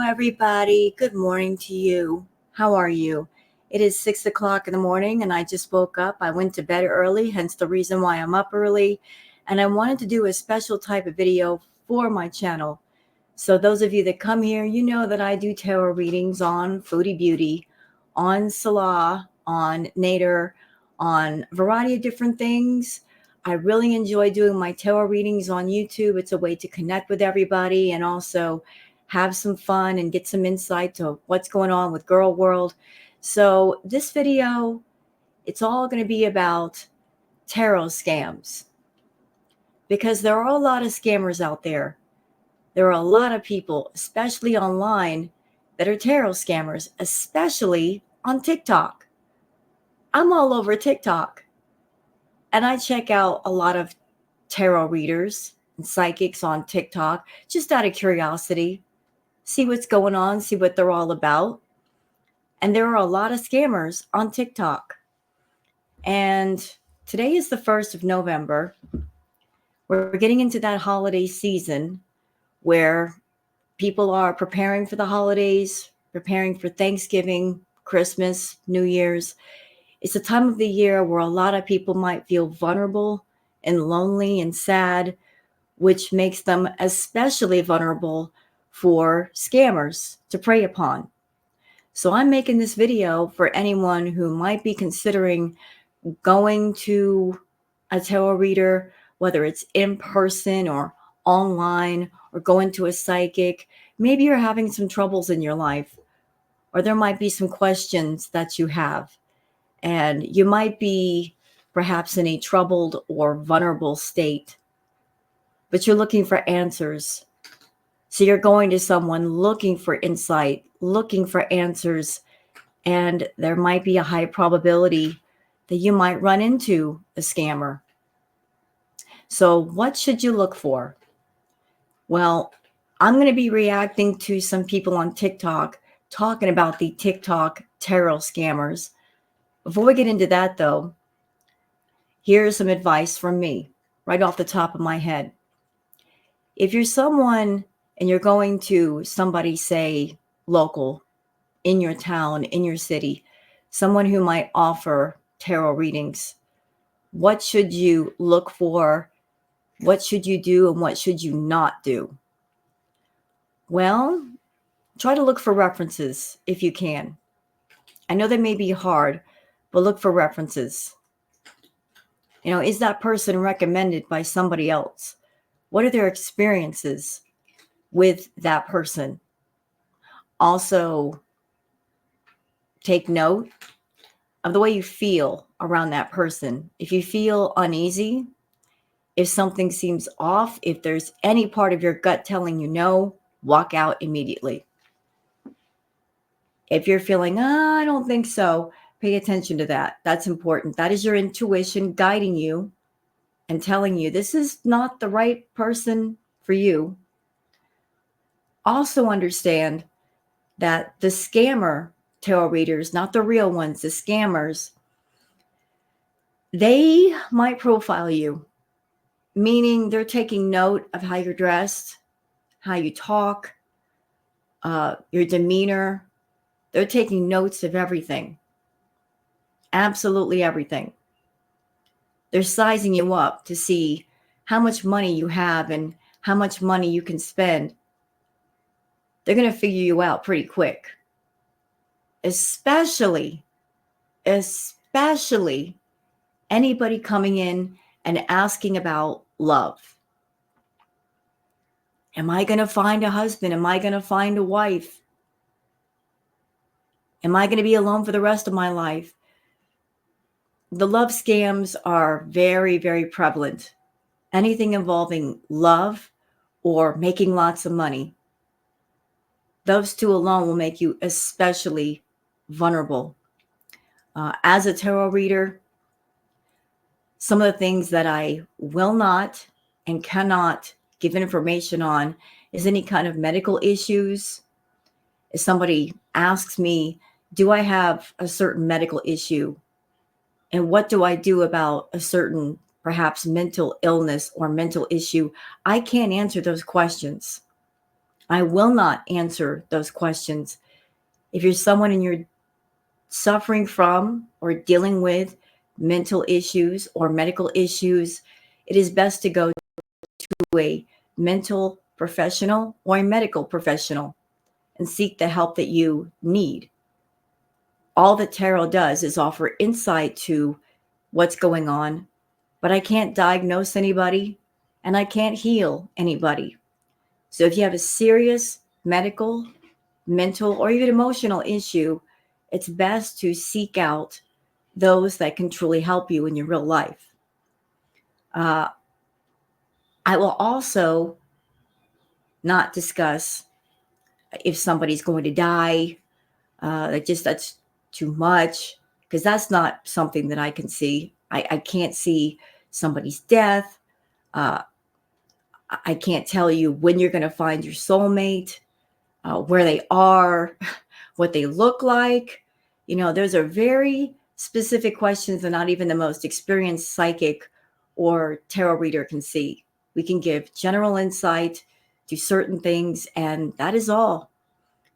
everybody. Good morning to you. How are you? It is 6 o'clock in the morning, and I just woke up. I went to bed early, hence the reason why I'm up early. And I wanted to do a special type of video for my channel. So, those of you that come here, you know that I do tarot readings on Foodie Beauty, on Salah, on Nader, on a variety of different things. I really enjoy doing my tarot readings on YouTube. It's a way to connect with everybody and also have some fun and get some insight to what's going on with Girl World. So this video, it's all going to be about tarot scams because there are a lot of scammers out there. There are a lot of people, especially online, that are tarot scammers, especially on TikTok. I'm all over TikTok, and I check out a lot of tarot readers and psychics on TikTok just out of curiosity, see what's going on, see what they're all about. And there are a lot of scammers on TikTok. And today is the 1st of November. We're getting into that holiday season where people are preparing for the holidays, preparing for Thanksgiving, Christmas, New Year's. It's a time of the year where a lot of people might feel vulnerable and lonely and sad, which makes them especially vulnerable for scammers to prey upon. So I'm making this video for anyone who might be considering going to a tarot reader, whether it's in person or online, or going to a psychic. Maybe you're having some troubles in your life, or there might be some questions that you have, and you might be perhaps in a troubled or vulnerable state, but you're looking for answers. So you're going to someone looking for insight, looking for answers, and there might be a high probability that you might run into a scammer. So what should you look for? Well, I'm going to be reacting to some people on TikTok talking about the TikTok tarot scammers. Before we get into that, though, here's some advice from me right off the top of my head. If you're someone and you're going to somebody, say, local, in your town, in your city, someone who might offer tarot readings, what should you look for? What should you do and what should you not do? Well, try to look for references if you can. I know they may be hard, but look for references. Is that person recommended by somebody else? What are their experiences with that person? Also, take note of the way you feel around that person. If you feel uneasy, if something seems off, if there's any part of your gut telling you no, walk out immediately. If you're feeling, I don't think so, pay attention to that. That's important. That is your intuition guiding you and telling you this is not the right person for you. Also understand that the scammer tarot readers, not the real ones, the scammers, they might profile you, meaning they're taking note of how you're dressed, how you talk, your demeanor. They're taking notes of everything, absolutely everything. They're sizing you up to see how much money you have and how much money you can spend. They're going to figure you out pretty quick, especially anybody coming in and asking about love. Am I going to find a husband? Am I going to find a wife? Am I going to be alone for the rest of my life? The love scams are very, very prevalent. Anything involving love or making lots of money, those two alone will make you especially vulnerable. As a tarot reader, some of the things that I will not and cannot give information on is any kind of medical issues. If somebody asks me, do I have a certain medical issue? And what do I do about a certain perhaps mental illness or mental issue? I can't answer those questions. I will not answer those questions. If you're someone and you're suffering from or dealing with mental issues or medical issues, it is best to go to a mental professional or a medical professional and seek the help that you need. All that tarot does is offer insight to what's going on, but I can't diagnose anybody and I can't heal anybody. So if you have a serious medical, mental, or even emotional issue, it's best to seek out those that can truly help you in your real life. Uh, I will also not discuss if somebody's going to die. That's too much because that's not something that I can see. I can't see somebody's death. Uh, I can't tell you when you're going to find your soulmate, where they are, what they look like. Those are very specific questions that not even the most experienced psychic or tarot reader can see. We can give general insight to certain things, and that is all.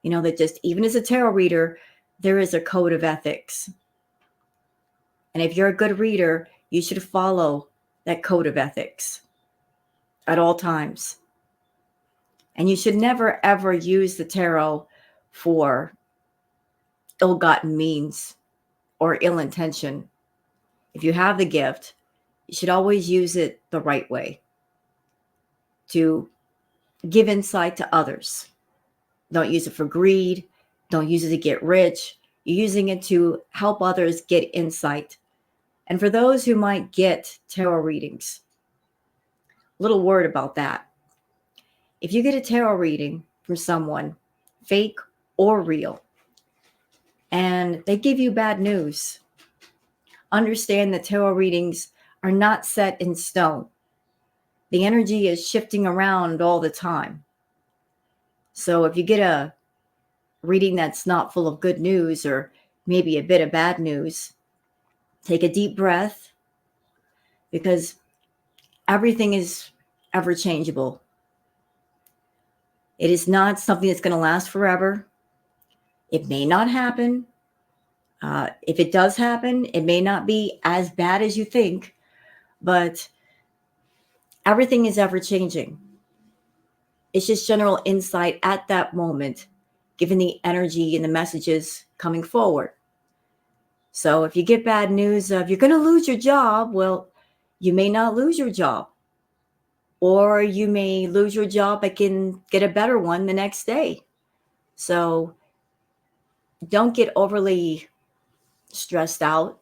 That just even as a tarot reader, there is a code of ethics. And if you're a good reader, you should follow that code of ethics at all times. And you should never, ever use the tarot for ill-gotten means or ill intention. If you have the gift, you should always use it the right way to give insight to others. Don't use it for greed. Don't use it to get rich. You're using it to help others get insight. And for those who might get tarot readings, a little word about that. If you get a tarot reading from someone, fake or real, and they give you bad news, understand that tarot readings are not set in stone. The energy is shifting around all the time. So if you get a reading that's not full of good news or maybe a bit of bad news, take a deep breath because everything is ever changeable. It is not something that's going to last forever. It may not happen. If it does happen, it may not be as bad as you think, but everything is ever changing. It's just general insight at that moment, given the energy and the messages coming forward. So if you get bad news of you're going to lose your job, well, you may not lose your job. Or you may lose your job but can get a better one the next day. So don't get overly stressed out.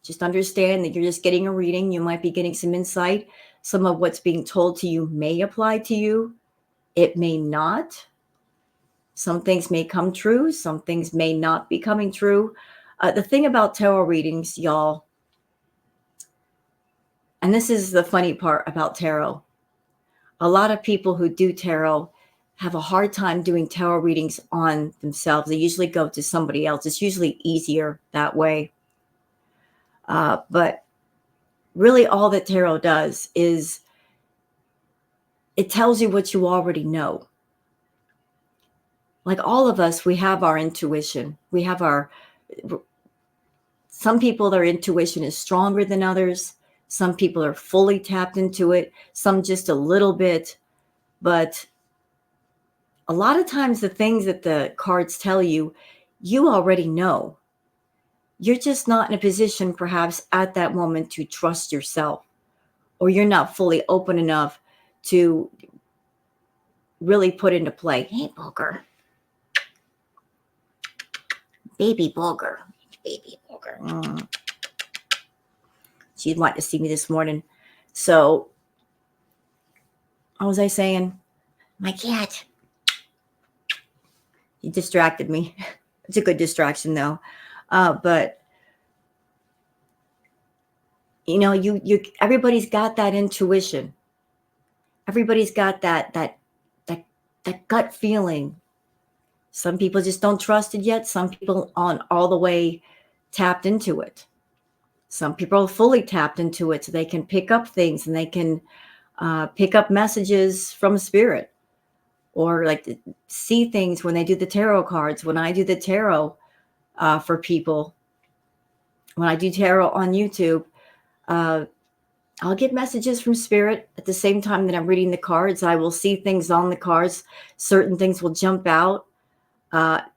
Just understand that you're just getting a reading. You might be getting some insight. Some of what's being told to you may apply to you. It may not. Some things may come true. Some things may not be coming true. The thing about tarot readings, y'all, and this is the funny part about tarot, a lot of people who do tarot have a hard time doing tarot readings on themselves. They usually go to somebody else. It's usually easier that way. But really all that tarot does is it tells you what you already know. Like all of us, we have our intuition. Some people, their intuition is stronger than others. Some people are fully tapped into it, some just a little bit. But a lot of times the things that the cards tell you, you already know. You're just not in a position perhaps at that moment to trust yourself, or you're not fully open enough to really put into play. Hey, Booger. Baby Booger. Baby Booger. She'd like to see me this morning. So, what was I saying? My cat. He distracted me. It's a good distraction though. But you everybody's got that intuition. Everybody's got that gut feeling. Some people just don't trust it yet. Some people aren't all the way tapped into it. Some people are fully tapped into it so they can pick up things and they can pick up messages from spirit. or like to see things when they do the tarot cards. When I do the tarot for people, when I do tarot on YouTube, uh, I'll get messages from spirit at the same time that I'm reading the cards. I will see things on the cards. Certain things will jump out.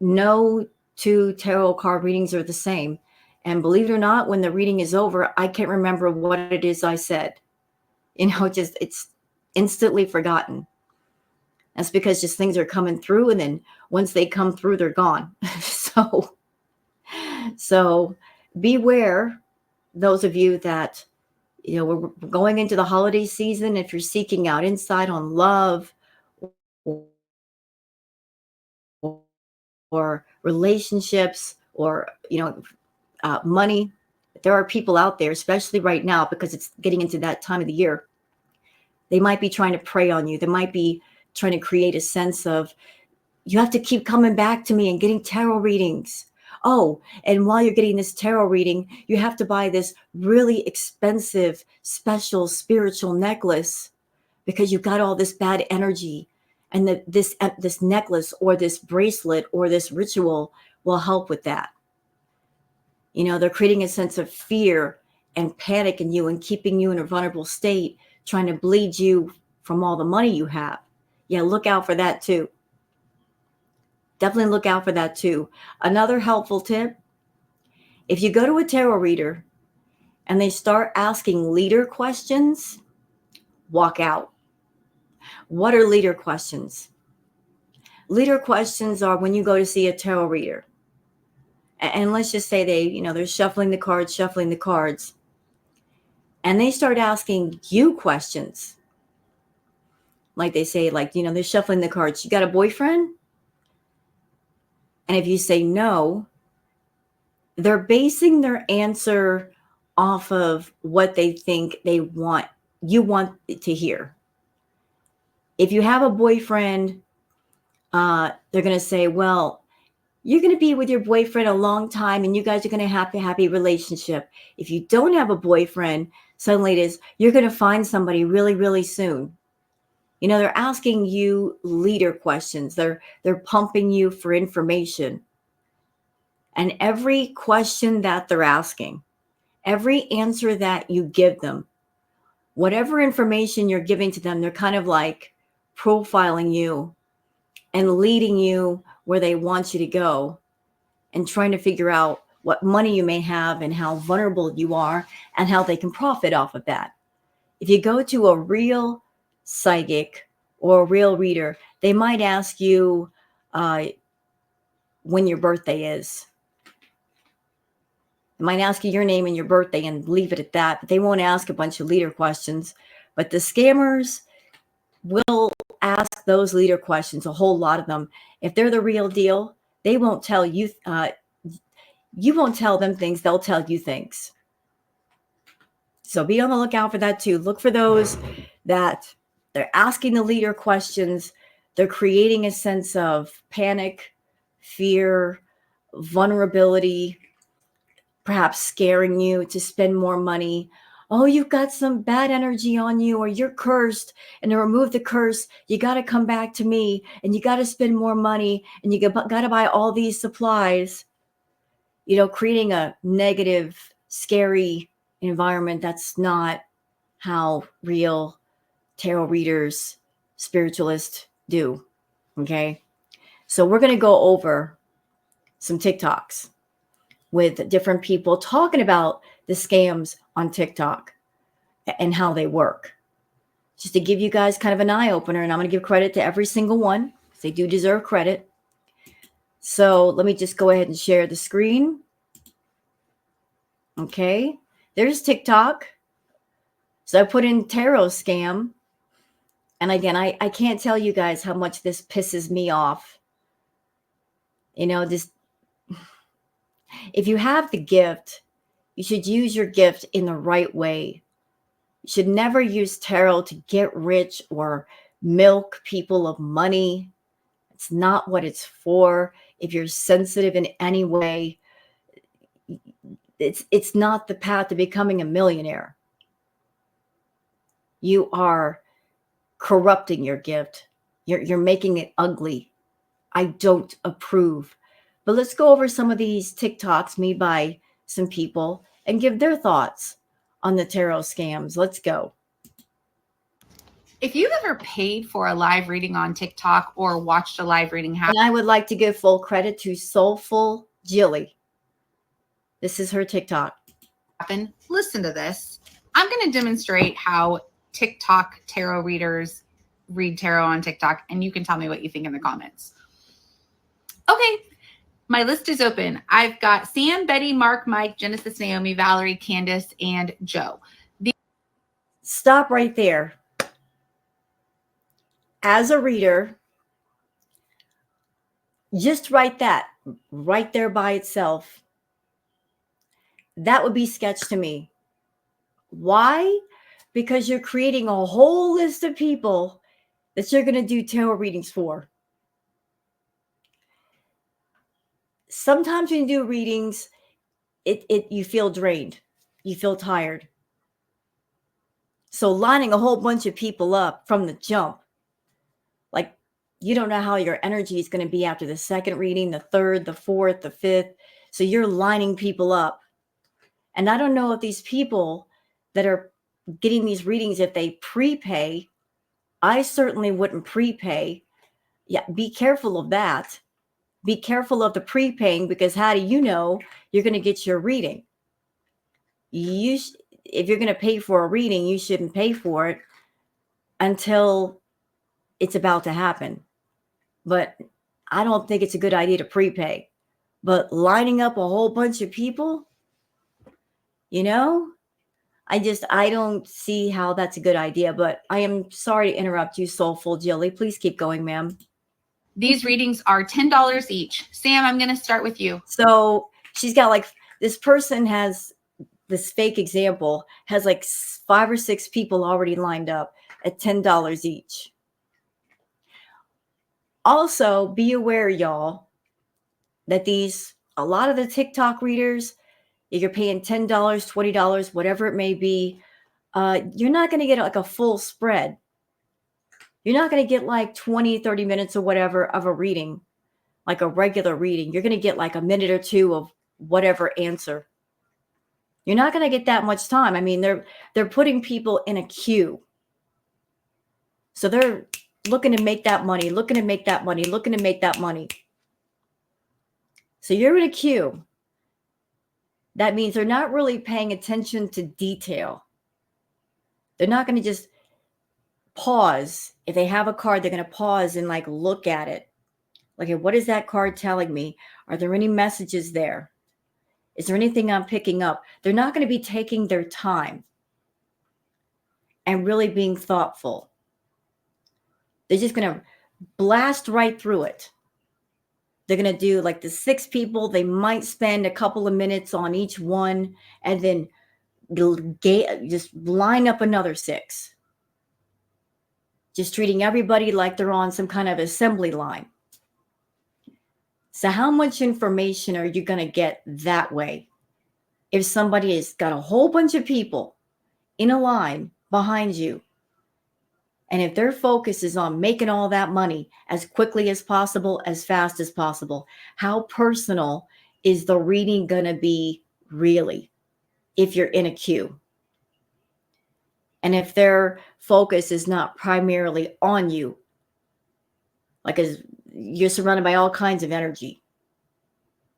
No two tarot card readings are the same. And believe it or not, when the reading is over, I can't remember what it is I said. Just it's instantly forgotten. That's because just things are coming through, and then once they come through, they're gone. So beware, those of you that we're going into the holiday season. If you're seeking out insight on love or relationships or money, there are people out there, especially right now, because it's getting into that time of the year. They might be trying to prey on you. They might be trying to create a sense of, you have to keep coming back to me and getting tarot readings. Oh, and while you're getting this tarot reading, you have to buy this really expensive, special spiritual necklace because you've got all this bad energy. And this necklace or this bracelet or this ritual will help with that. They're creating a sense of fear and panic in you and keeping you in a vulnerable state, trying to bleed you from all the money you have. Yeah, look out for that too. Definitely look out for that too. Another helpful tip, if you go to a tarot reader and they start asking leader questions, walk out. What are leader questions? Leader questions are when you go to see a tarot reader. And let's just say they're shuffling the cards, and they start asking you questions. Like they say, they're shuffling the cards. You got a boyfriend? And if you say no, they're basing their answer off of what they think you want to hear. If you have a boyfriend, they're going to say, well, you're going to be with your boyfriend a long time and you guys are going to have a happy relationship. If you don't have a boyfriend, suddenly it is, you're going to find somebody really, really soon. They're asking you leader questions. They're pumping you for information. And every question that they're asking, every answer that you give them, whatever information you're giving to them, they're kind of like profiling you and leading you where they want you to go and trying to figure out what money you may have and how vulnerable you are and how they can profit off of that. If you go to a real psychic or a real reader, they might ask you when your birthday is. They might ask you your name and your birthday and leave it at that, but they won't ask a bunch of leader questions. But the scammers will ask those leader questions, a whole lot of them. If they're the real deal, they won't tell you, you won't tell them things, they'll tell you things. So be on the lookout for that too. Look for those that they're asking the leader questions. They're creating a sense of panic, fear, vulnerability, perhaps scaring you to spend more money. Oh, you've got some bad energy on you, or you're cursed. And to remove the curse, you got to come back to me and you got to spend more money and you got to buy all these supplies, creating a negative, scary environment. That's not how real tarot readers, spiritualists do. Okay. So we're going to go over some TikToks with different people talking about the scams on TikTok and how they work. Just to give you guys kind of an eye opener, and I'm going to give credit to every single one because they do deserve credit. So let me just go ahead and share the screen. Okay, there's TikTok. So I put in tarot scam. And again, I can't tell you guys how much this pisses me off. This, if you have the gift, you should use your gift in the right way. You should never use tarot to get rich or milk people of money. It's not what it's for. If you're sensitive in any way, it's not the path to becoming a millionaire. You are corrupting your gift. You're making it ugly. I don't approve. But let's go over some of these TikToks made by some people and give their thoughts on the tarot scams. Let's go. If you've ever paid for a live reading on TikTok or watched a live reading And I would like to give full credit to Soulful Jilly. This is her TikTok. Listen to this. I'm going to demonstrate how TikTok tarot readers read tarot on TikTok, and you can tell me what you think in the comments. Okay, my list is open. I've got Sam, Betty, Mark, Mike, Genesis, Naomi, Valerie, Candace, and Joe. Stop right there. As a reader, just write that right there by itself. That would be sketch to me. Why? Because you're creating a whole list of people that you're going to do tarot readings for. Sometimes when you do readings, you feel drained. You feel tired. So lining a whole bunch of people up from the jump, like you don't know how your energy is going to be after the second reading, the third, the fourth, the fifth. So you're lining people up. And I don't know if these people that are getting these readings, if they prepay. I certainly wouldn't prepay. Yeah, be careful of that. Be careful of the prepaying, because how do you know you're going to get your reading? If you're going to pay for a reading, you shouldn't pay for it until it's about to happen. But I don't think it's a good idea to prepay. But lining up a whole bunch of people, I don't see how that's a good idea. But I am sorry to interrupt you, Soulful Jilly. Please keep going, ma'am. These readings are $10 each. Sam, I'm going to start with you. So she's got this person has this fake example, has 5 or 6 people already lined up at $10 each. Also, be aware, y'all, that a lot of the TikTok readers, if you're paying $10, $20, whatever it may be, you're not going to get a full spread. You're not going to get 20, 30 minutes or whatever of a reading, like a regular reading. You're going to get a minute or two of whatever answer. You're not going to get that much time. I mean, they're putting people in a queue. So they're looking to make that money, looking to make that money, looking to make that money. So you're in a queue. That means they're not really paying attention to detail. They're not going to just pause. If they have a card, they're going to pause and look at it. What is that card telling me? Are there any messages there? Is there anything I'm picking up? They're not going to be taking their time and really being thoughtful. They're just going to blast right through it. They're going to do the 6 people. They might spend a couple of minutes on each one and then just line up another 6. Just treating everybody like they're on some kind of assembly line. So how much information are you going to get that way? If somebody has got a whole bunch of people in a line behind you, and if their focus is on making all that money as quickly as possible, as fast as possible, how personal is the reading going to be really if you're in a queue? And if their focus is not primarily on you, as you're surrounded by all kinds of energy,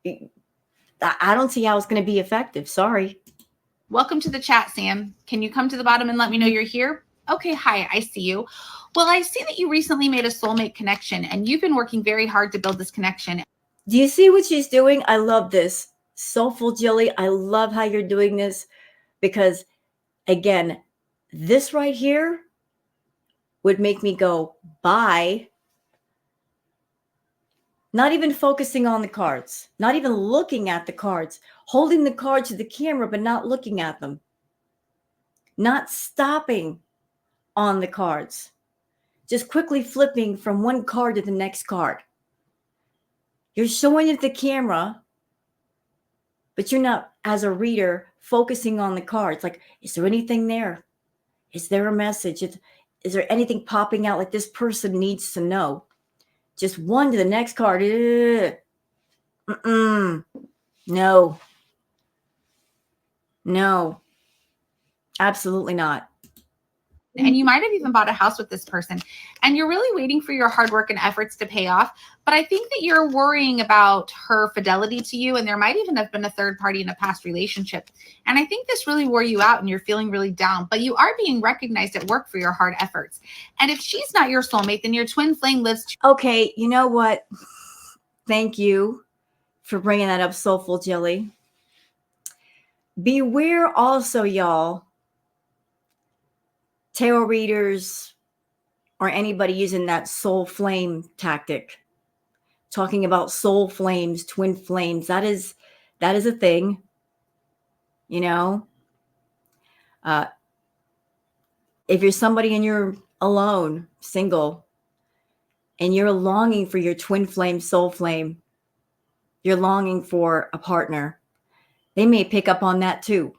I don't see how it's going to be effective. Sorry. Welcome to the chat, Sam. Can you come to the bottom and let me know you're here? Okay, hi, I see you. Well, I see that you recently made a soulmate connection, and you've been working very hard to build this connection. Do you see what she's doing? I love this. Soulful Jilly, I love how you're doing this, because, again, this right here would make me go, bye. Not even focusing on the cards, not even looking at the cards, holding the cards to the camera, but not looking at them, not stopping on the cards, just quickly flipping from one card to the next card. You're showing it to the camera, but you're not, as a reader, focusing on the cards. Is there anything there? Is there a message? Is there anything popping out like this person needs to know? Just one to the next card. No. No. Absolutely not. And you might have even bought a house with this person, and you're really waiting for your hard work and efforts to pay off. But I think that you're worrying about her fidelity to you, and there might even have been a third party in a past relationship. And I think this really wore you out, and you're feeling really down, but you are being recognized at work for your hard efforts. And if she's not your soulmate, then your twin flame lives. Okay, you know what? Thank you for bringing that up, Soulful Jelly. Beware also, y'all, tarot readers or anybody using that soul flame tactic, talking about soul flames, twin flames. That is a thing, you know. If you're somebody and you're alone, single, and you're longing for your twin flame, soul flame, you're longing for a partner, they may pick up on that too.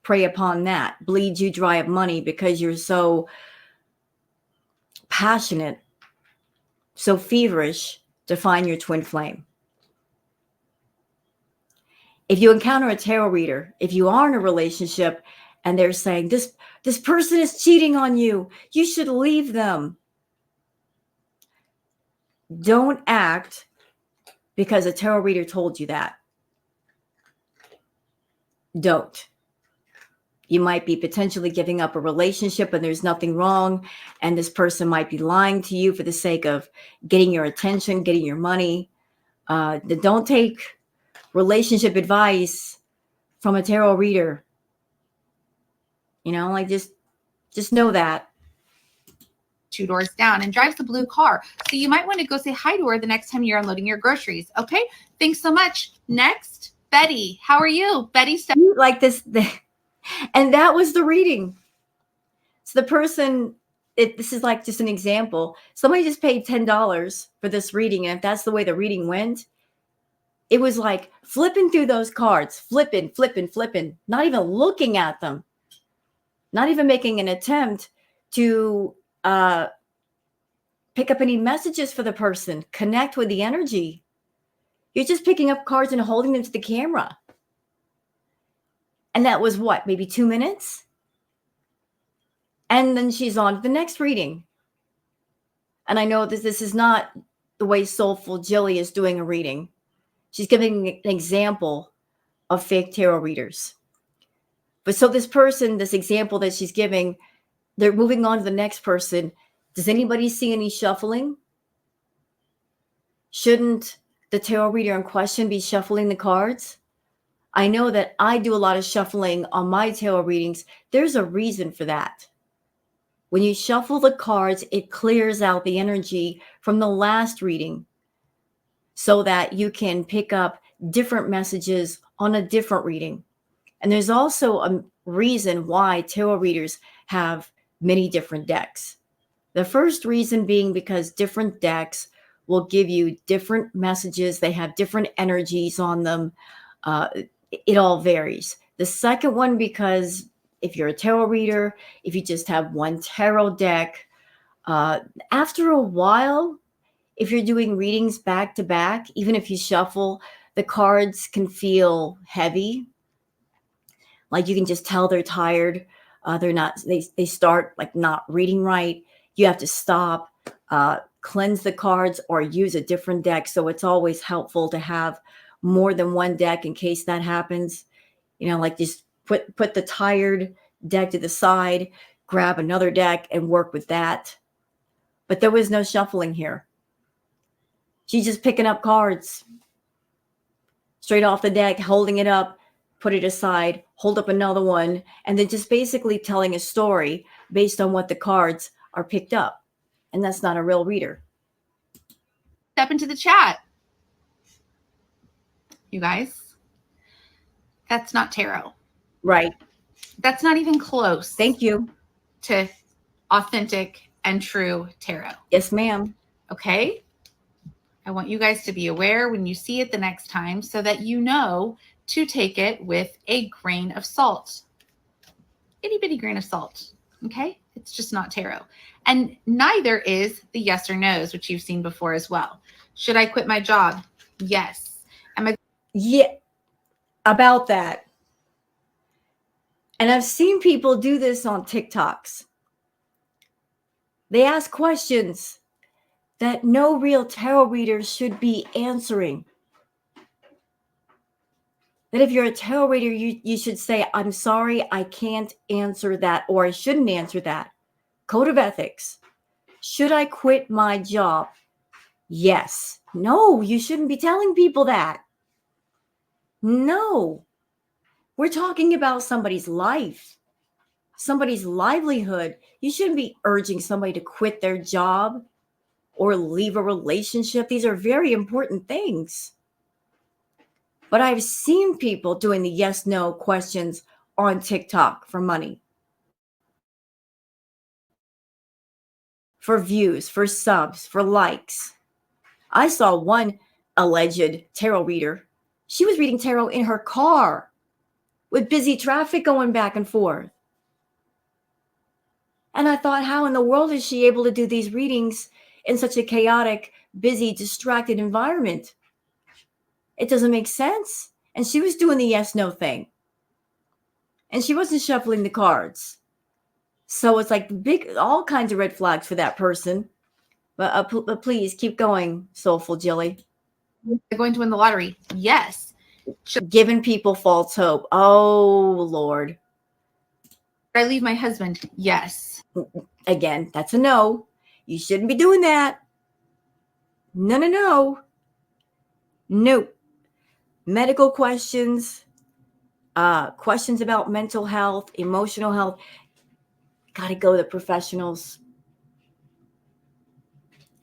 Prey upon that, bleed you dry of money because you're so passionate, so feverish to find your twin flame. If you encounter a tarot reader, if you are in a relationship and they're saying, this person is cheating on you, you should leave them. Don't act because a tarot reader told you that. Don't. You might be potentially giving up a relationship and there's nothing wrong. And this person might be lying to you for the sake of getting your attention, getting your money. Don't take relationship advice from a tarot reader. You know, like just know that. 2 doors down and drives a blue car. So you might want to go say hi to her the next time you're unloading your groceries. Okay. Thanks so much. Next, Betty. How are you? Betty. Like this. And that was the reading. So the person, this is like just an example. Somebody just paid $10 for this reading. And if that's the way the reading went, it was like flipping through those cards, flipping, not even looking at them, not even making an attempt to pick up any messages for the person, connect with the energy. You're just picking up cards and holding them to the camera. And that was what, maybe 2 minutes? And then she's on to the next reading. And I know this is not the way Soulful Jilly is doing a reading. She's giving an example of fake tarot readers. But so this person, this example that she's giving, they're moving on to the next person. Does anybody see any shuffling? Shouldn't the tarot reader in question be shuffling the cards? I know that I do a lot of shuffling on my tarot readings. There's a reason for that. When you shuffle the cards, it clears out the energy from the last reading so that you can pick up different messages on a different reading. And there's also a reason why tarot readers have many different decks. The first reason being because different decks will give you different messages. They have different energies on them. It all varies. The second one, because if you're a tarot reader, if you just have one tarot deck, after a while, if you're doing readings back to back, even if you shuffle, the cards can feel heavy. Like you can just tell they're tired. They start like not reading right. You have to stop, cleanse the cards or use a different deck. So it's always helpful to have more than one deck in case that happens. You know, like just put the tired deck to the side, grab another deck and work with that. But there was no shuffling here. She's just picking up cards straight off the deck, holding it up, put it aside, hold up another one, and then just basically telling a story based on what the cards are picked up. And that's not a real reader. Step into the chat. You guys, that's not tarot. Right. That's not even close. Thank you. To authentic and true tarot. Yes, ma'am. Okay. I want you guys to be aware when you see it the next time so that you know to take it with a grain of salt. Itty bitty grain of salt. Okay. It's just not tarot. And neither is the yes or no's, which you've seen before as well. Should I quit my job? Yes. Am I? Yeah, about that. And I've seen people do this on TikToks. They ask questions that no real tarot reader should be answering. That if you're a tarot reader, you should say, I'm sorry, I can't answer that, or I shouldn't answer that. Code of ethics. Should I quit my job? Yes. No, you shouldn't be telling people that. No. We're talking about somebody's life, somebody's livelihood. You shouldn't be urging somebody to quit their job or leave a relationship. These are very important things. But I've seen people doing the yes no questions on TikTok for money, for views, for subs, for likes. I saw one alleged tarot reader. She was reading tarot in her car with busy traffic going back and forth. And I thought, how in the world is she able to do these readings in such a chaotic, busy, distracted environment? It doesn't make sense. And she was doing the yes no thing. And she wasn't shuffling the cards. So it's like all kinds of red flags for that person. But please keep going, Soulful Jilly. Going to win the lottery? Yes. Giving people false hope. Oh, Lord. Should I leave my husband? Yes. Again, that's a no. You shouldn't be doing that. No, no, no. Nope. Medical questions, questions about mental health, emotional health. Got to go to professionals.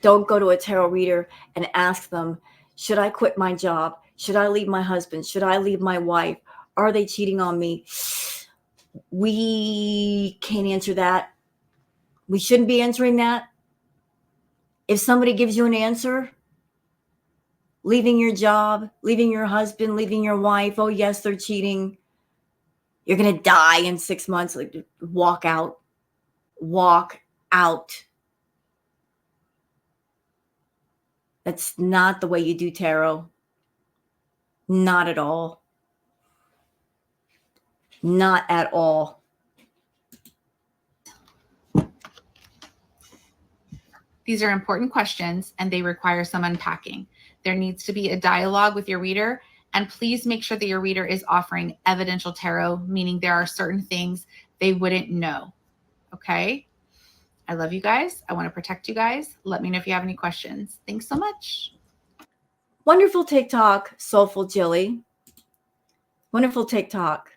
Don't go to a tarot reader and ask them, should I quit my job? Should I leave my husband? Should I leave my wife? Are they cheating on me? We can't answer that. We shouldn't be answering that. If somebody gives you an answer, leaving your job, leaving your husband, leaving your wife, oh, yes, they're cheating. You're going to die in 6 months. Like, walk out. Walk out. That's not the way you do tarot. Not at all. Not at all. These are important questions and they require some unpacking. There needs to be a dialogue with your reader, and please make sure that your reader is offering evidential tarot, meaning there are certain things they wouldn't know. Okay? I love you guys. I want to protect you guys. Let me know if you have any questions. Thanks so much. Wonderful TikTok, Soulful Jilly. Wonderful TikTok.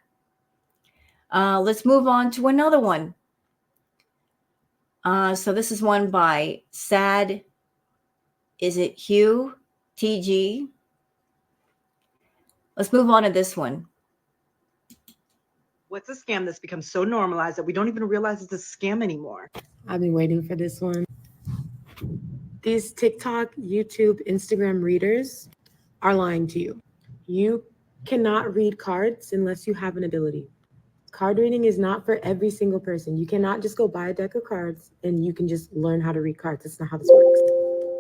Let's move on to another one. So this is one by Sad. Is it Hugh? TG. Let's move on to this one. What's a scam that's become so normalized that we don't even realize it's a scam anymore? I've been waiting for this one. These TikTok, YouTube, Instagram readers are lying to you. You cannot read cards unless you have an ability. Card reading is not for every single person. You cannot just go buy a deck of cards and you can just learn how to read cards. That's not how this works.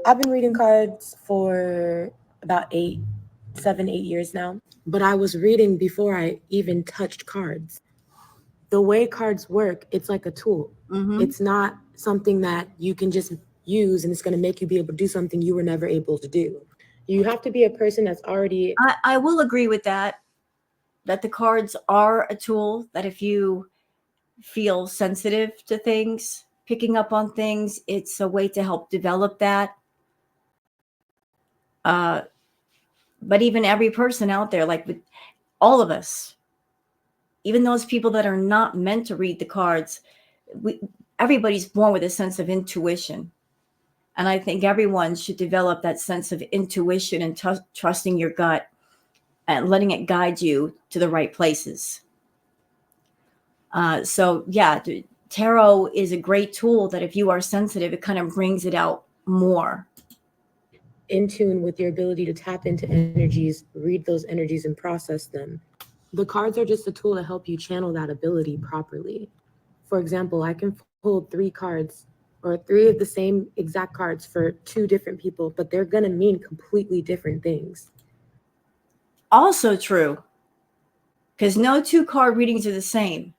I've been reading cards for about 7, 8 years now, but I was reading before I even touched cards. The way cards work, it's like a tool. Mm-hmm. It's not something that you can just use and it's going to make you be able to do something you were never able to do. You have to be a person that's already... I will agree with that the cards are a tool, that if you feel sensitive to things, picking up on things, it's a way to help develop that. But even every person out there, like with all of us, even those people that are not meant to read the cards, everybody's born with a sense of intuition. And I think everyone should develop that sense of intuition and trusting your gut and letting it guide you to the right places. So yeah, tarot is a great tool that if you are sensitive, it kind of brings it out more. In tune with your ability to tap into energies, read those energies and process them. The cards are just a tool to help you channel that ability properly. For example, I can pulled 3 cards or 3 of the same exact cards for 2 different people, but they're going to mean completely different things. Also true, because no 2 card readings are the same.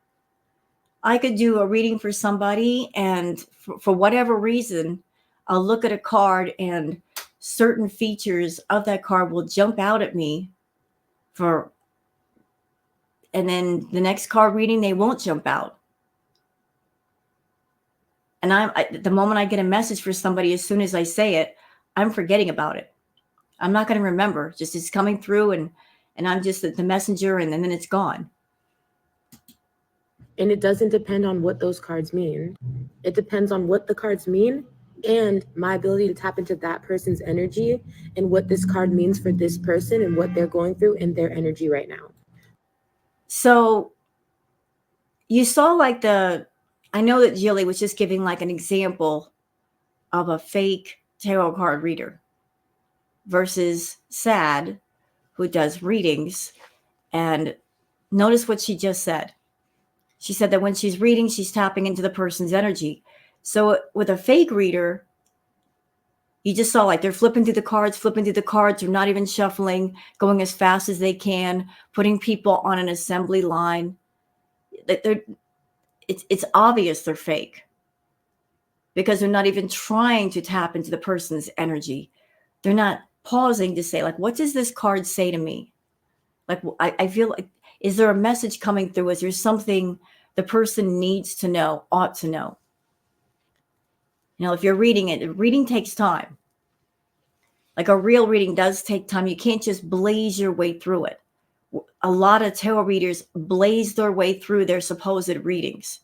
I could do a reading for somebody, and for whatever reason, I'll look at a card and certain features of that card will jump out at me and then the next card reading, they won't jump out. And the moment I get a message for somebody, as soon as I say it, I'm forgetting about it. I'm not going to remember. Just it's coming through, and I'm just the messenger, and then it's gone. And it doesn't depend on what those cards mean. It depends on what the cards mean and my ability to tap into that person's energy and what this card means for this person and what they're going through in their energy right now. So you saw like I know that Jilly was just giving like an example of a fake tarot card reader versus Sad, who does readings. And notice what she just said. She said that when she's reading, she's tapping into the person's energy. So with a fake reader, you just saw like they're flipping through the cards. They're not even shuffling, going as fast as they can, putting people on an assembly line. It's obvious they're fake because they're not even trying to tap into the person's energy. They're not pausing to say, like, what does this card say to me? Like, I feel like, is there a message coming through? Is there something the person needs to know, ought to know? You know, if you're reading it, reading takes time. Like a real reading does take time. You can't just blaze your way through it. A lot of tarot readers blaze their way through their supposed readings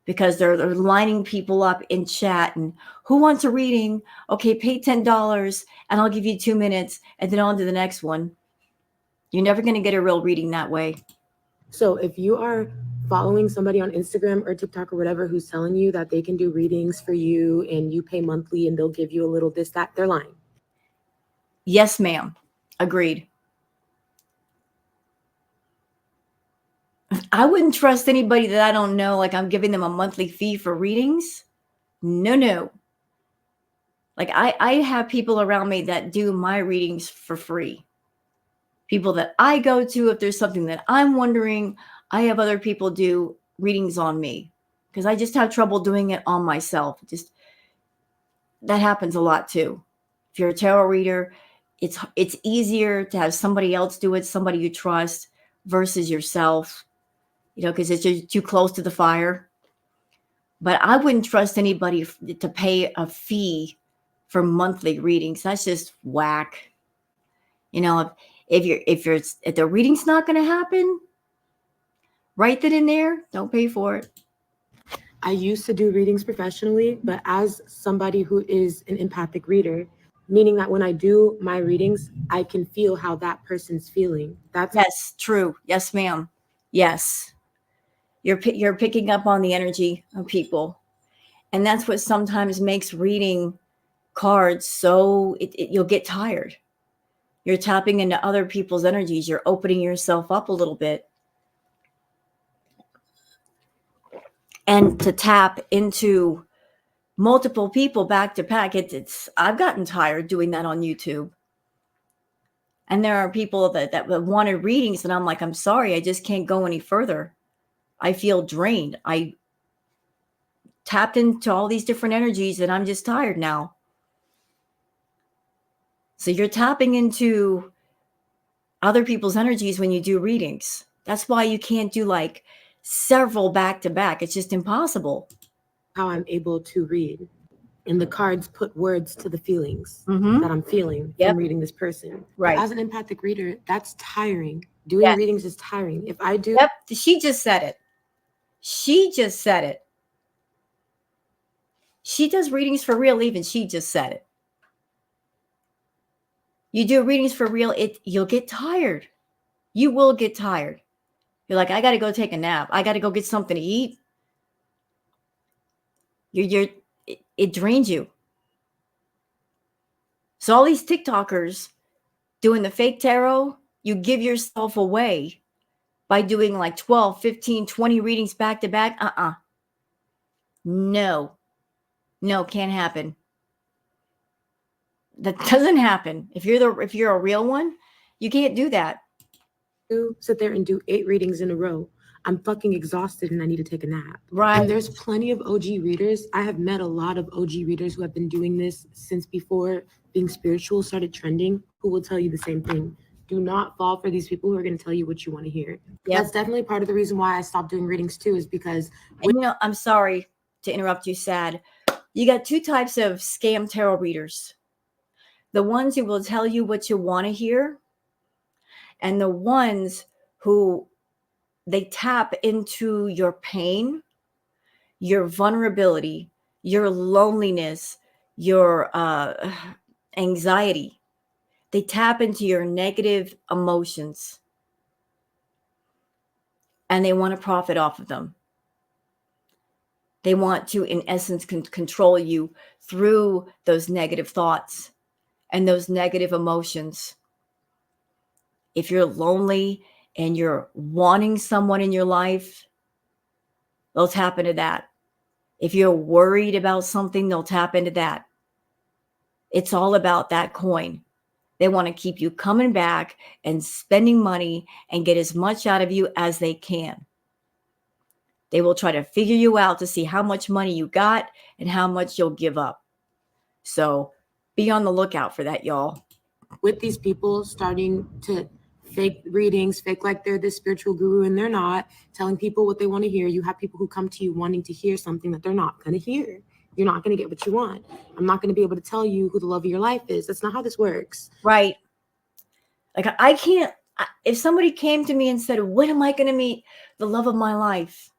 because they're lining people up in chat and who wants a reading? Okay, pay $10 and I'll give you 2 minutes and then on to the next one. You're never going to get a real reading that way. So if you are following somebody on Instagram or TikTok or whatever who's telling you that they can do readings for you and you pay monthly and they'll give you a little this, that, they're lying. Yes, ma'am. Agreed. I wouldn't trust anybody that I don't know, like I'm giving them a monthly fee for readings. No. Like I have people around me that do my readings for free. People that I go to, if there's something that I'm wondering, I have other people do readings on me because I just have trouble doing it on myself. Just that happens a lot too. If you're a tarot reader, it's easier to have somebody else do it, somebody you trust versus yourself, you know, because it's just too close to the fire. But I wouldn't trust anybody to pay a fee for monthly readings. That's just whack. You know, if the reading's not going to happen, write that in there. Don't pay for it. I used to do readings professionally, but as somebody who is an empathic reader, meaning that when I do my readings, I can feel how that person's feeling. Yes, true. Yes, ma'am. Yes. You're picking up on the energy of people. And that's what sometimes makes reading cards so you'll get tired. You're tapping into other people's energies. You're opening yourself up a little bit. And to tap into multiple people back to back, I've gotten tired doing that on YouTube. And there are people that wanted readings, and I'm like, I'm sorry, I just can't go any further. I feel drained. I tapped into all these different energies, and I'm just tired now. So you're tapping into other people's energies when you do readings. That's why you can't do like several back to back. It's just impossible. How I'm able to read. And the cards put words to the feelings that I'm feeling from reading this person. Right. But as an empathic reader, that's tiring. Doing readings is tiring. If I do. Yep. She just said it. She does readings for real, even she just said it. You do readings for real, you'll get tired. You will get tired. You're like, I got to go take a nap. I got to go get something to eat. It drains you. So all these TikTokers doing the fake tarot, you give yourself away by doing like 12, 15, 20 readings back to back. No, can't happen. That doesn't happen. If you're a real one, you can't do that. Sit there and do 8 readings in a row. I'm fucking exhausted and I need to take a nap. Right. And there's plenty of OG readers. I have met a lot of OG readers who have been doing this since before being spiritual started trending, who will tell you the same thing. Do not fall for these people who are going to tell you what you want to hear. Yep. That's definitely part of the reason why I stopped doing readings too, is because And I'm sorry to interrupt you, Sad. You got 2 types of scam tarot readers. The ones who will tell you what you want to hear, and the ones who they tap into your pain, your vulnerability, your loneliness, your anxiety. They tap into your negative emotions and they want to profit off of them. They want to, in essence, control you through those negative thoughts and those negative emotions. If you're lonely and you're wanting someone in your life, they'll tap into that. If you're worried about something, they'll tap into that. It's all about that coin. They want to keep you coming back and spending money and get as much out of you as they can. They will try to figure you out to see how much money you got and how much you'll give up. So be on the lookout for that, y'all. With these people starting to fake readings, fake like they're this spiritual guru and they're not, telling people what they want to hear. You have people who come to you wanting to hear something that they're not going to hear. You're not going to get what you want. I'm not going to be able to tell you who the love of your life is. That's not how this works. Right. Like I can't, if somebody came to me and said, when am I going to meet the love of my life?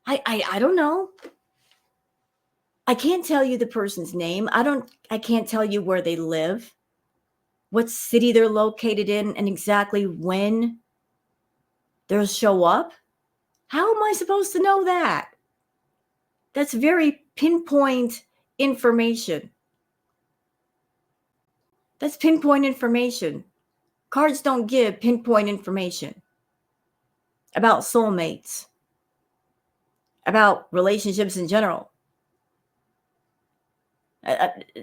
I don't know. I can't tell you the person's name. I can't tell you where they live, what city they're located in, and exactly when they'll show up. How am I supposed to know that? That's very pinpoint information. That's pinpoint information. Cards don't give pinpoint information about soulmates, about relationships in general.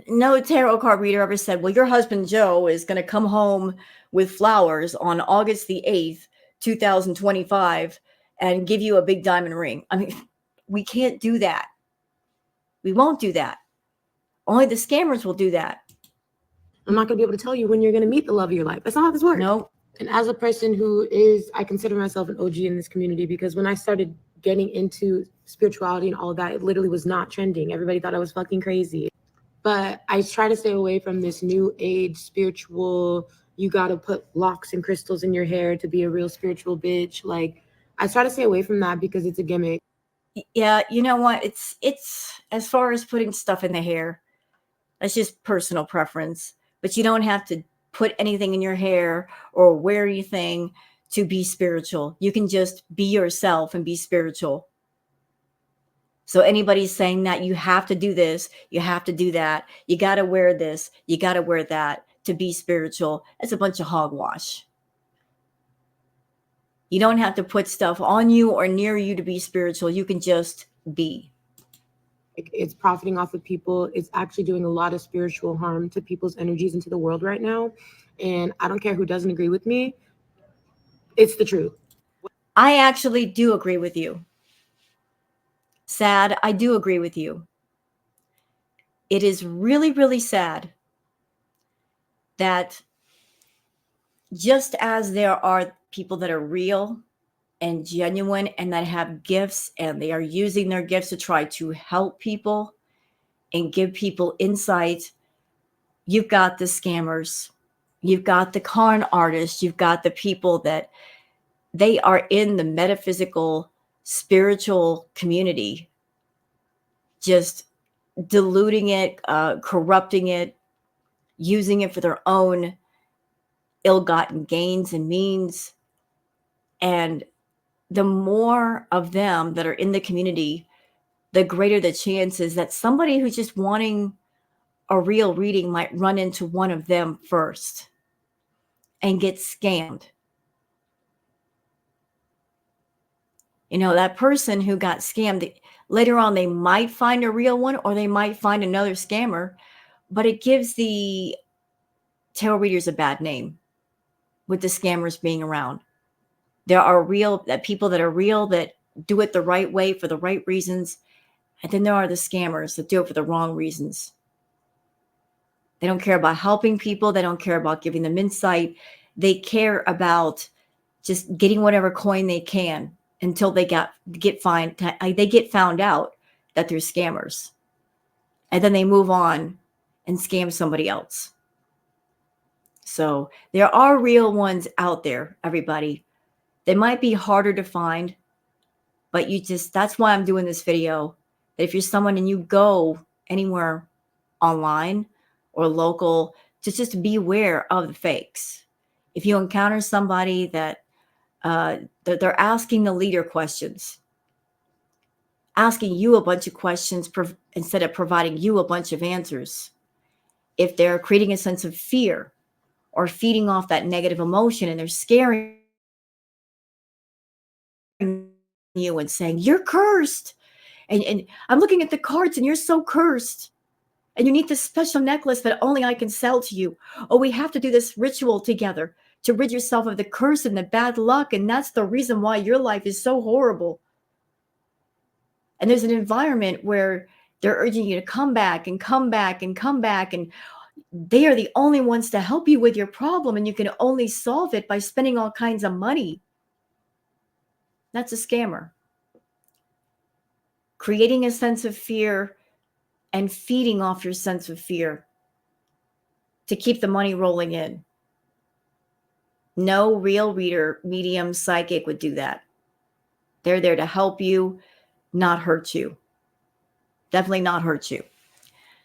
No tarot card reader ever said, well, your husband Joe is going to come home with flowers on August the 8th, 2025, and give you a big diamond ring. I mean, we can't do that. We won't do that. Only the scammers will do that. I'm not going to be able to tell you when you're going to meet the love of your life. That's not how this works. No. And as a person who I consider myself an OG in this community, because when I started getting into spirituality and all of that, it literally was not trending. Everybody thought I was fucking crazy. But I try to stay away from this new age spiritual, you got to put locks and crystals in your hair to be a real spiritual bitch. Like, I try to stay away from that because it's a gimmick. Yeah, you know what? It's as far as putting stuff in the hair, that's just personal preference. But you don't have to put anything in your hair or wear anything to be spiritual. You can just be yourself and be spiritual. So anybody's saying that you have to do this, you have to do that, you got to wear this, you got to wear that to be spiritual, it's a bunch of hogwash. You don't have to put stuff on you or near you to be spiritual. You can just be. It's profiting off of people. It's actually doing a lot of spiritual harm to people's energies into the world right now. And I don't care who doesn't agree with me. It's the truth. I actually do agree with you. Sad, I do agree with you. It is really, really sad that just as there are people that are real and genuine and that have gifts and they are using their gifts to try to help people and give people insight, you've got the scammers, you've got the con artists, you've got the people that they are in the metaphysical, spiritual community, just diluting it, corrupting it, using it for their own ill-gotten gains and means. And the more of them that are in the community, the greater the chances that somebody who's just wanting a real reading might run into one of them first and get scammed. You know, that person who got scammed, later on, they might find a real one or they might find another scammer, but it gives the tarot readers a bad name with the scammers being around. There are real people that are real, that do it the right way for the right reasons. And then there are the scammers that do it for the wrong reasons. They don't care about helping people. They don't care about giving them insight. They care about just getting whatever coin they can until they get found out that they're scammers. And then they move on and scam somebody else. So there are real ones out there, everybody. They might be harder to find, but that's why I'm doing this video. If you're someone and you go anywhere online or local, just beware of the fakes. If you encounter somebody that they're asking the leader questions, asking you a bunch of questions instead of providing you a bunch of answers, if they're creating a sense of fear or feeding off that negative emotion and they're scaring you and saying, you're cursed. And I'm looking at the cards and you're so cursed. And you need this special necklace that only I can sell to you. Oh, we have to do this ritual together to rid yourself of the curse and the bad luck. And that's the reason why your life is so horrible. And there's an environment where they're urging you to come back and come back and come back. And they are the only ones to help you with your problem. And you can only solve it by spending all kinds of money. That's a scammer. Creating a sense of fear and feeding off your sense of fear to keep the money rolling in. No real reader, medium, psychic would do that. They're there to help you, not hurt you. Definitely not hurt you.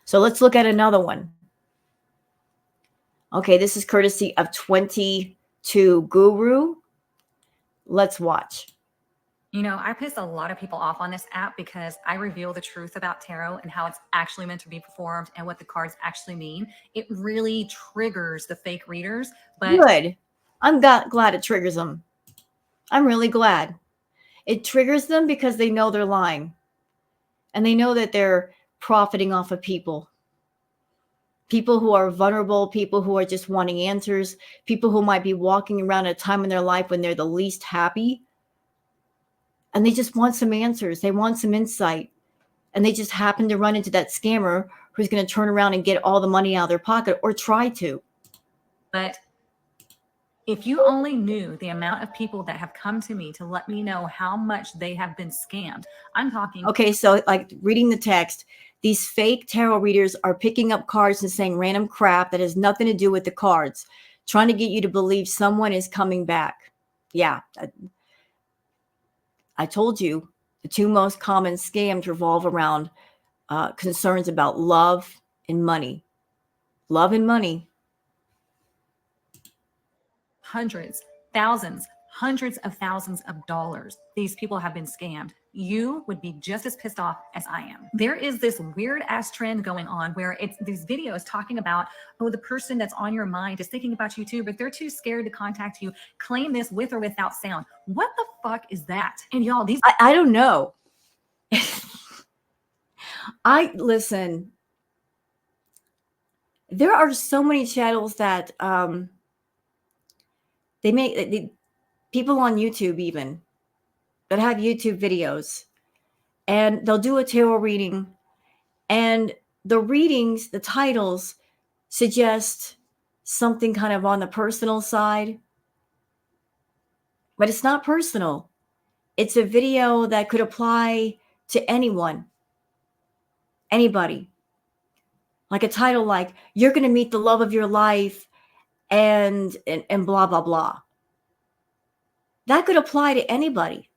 So let's look at another one. Okay, this is courtesy of 22 Guru. Let's watch. You know, I piss a lot of people off on this app because I reveal the truth about tarot and how it's actually meant to be performed and what the cards actually mean. It really triggers the fake readers. But good. I'm glad it triggers them. I'm really glad. It triggers them because they know they're lying. And they know that they're profiting off of people. People who are vulnerable, people who are just wanting answers, people who might be walking around at a time in their life when they're the least happy. And they just want some answers. They want some insight. And they just happen to run into that scammer who's going to turn around and get all the money out of their pocket or try to. But if you only knew the amount of people that have come to me to let me know how much they have been scammed. I'm talking. Okay, so like reading the text, these fake tarot readers are picking up cards and saying random crap that has nothing to do with the cards, trying to get you to believe someone is coming back. Yeah. I told you the two most common scams revolve around concerns about love and money. Love and money. Hundreds, thousands, hundreds of thousands of dollars. These people have been scammed. You would be just as pissed off as I am. There is this weird ass trend going on where it's these videos talking about, oh, the person that's on your mind is thinking about you too, but they're too scared to contact you. Claim this with or without sound. What the fuck is that? And y'all, these I don't know. Listen. There are so many channels that they make people on YouTube even that have YouTube videos, and they'll do a tarot reading, and the readings, the titles suggest something kind of on the personal side, but it's not personal. It's a video that could apply to anyone, anybody. Like a title like, you're going to meet the love of your life and blah, blah, blah. That could apply to anybody.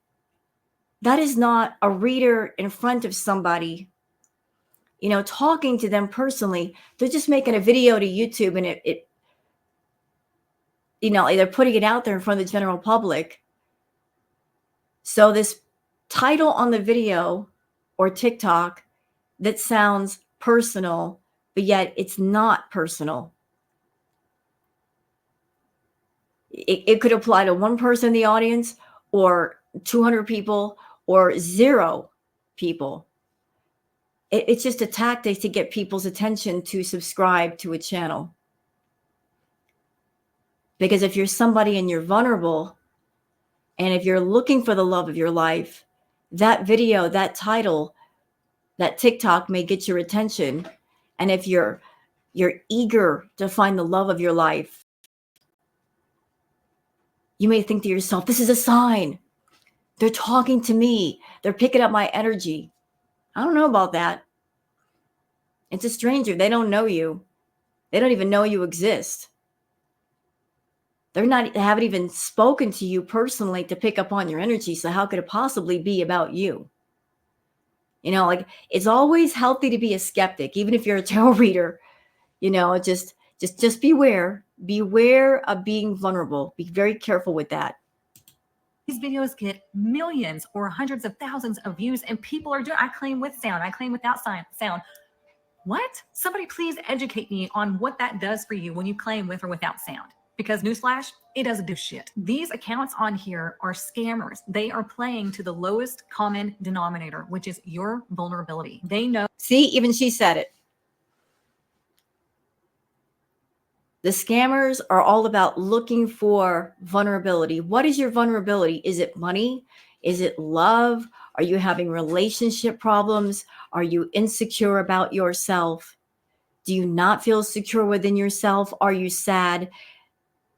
That is not a reader in front of somebody, talking to them personally. They're just making a video to YouTube and it they're putting it out there in front of the general public. So this title on the video or TikTok that sounds personal, but yet it's not personal. It could apply to one person in the audience or 200 people or 0 people. It's just a tactic to get people's attention to subscribe to a channel. Because if you're somebody and you're vulnerable, and if you're looking for the love of your life, that video, that title, that TikTok may get your attention. And if you're eager to find the love of your life, you may think to yourself, this is a sign. They're talking to me. They're picking up my energy. I don't know about that. It's a stranger. They don't know you. They don't even know you exist. They haven't even spoken to you personally to pick up on your energy. So how could it possibly be about you? You know, like, it's always healthy to be a skeptic, even if you're a tarot reader. You know, just beware. Beware of being vulnerable. Be very careful with that. These videos get millions or hundreds of thousands of views, and people are doing, I claim with sound, I claim without sound. What? Somebody please educate me on what that does for you when you claim with or without sound. Because newsflash, it doesn't do shit. These accounts on here are scammers. They are playing to the lowest common denominator, which is your vulnerability. They know. See, even she said it. The scammers are all about looking for vulnerability. What is your vulnerability? Is it money? Is it love? Are you having relationship problems? Are you insecure about yourself? Do you not feel secure within yourself? Are you sad?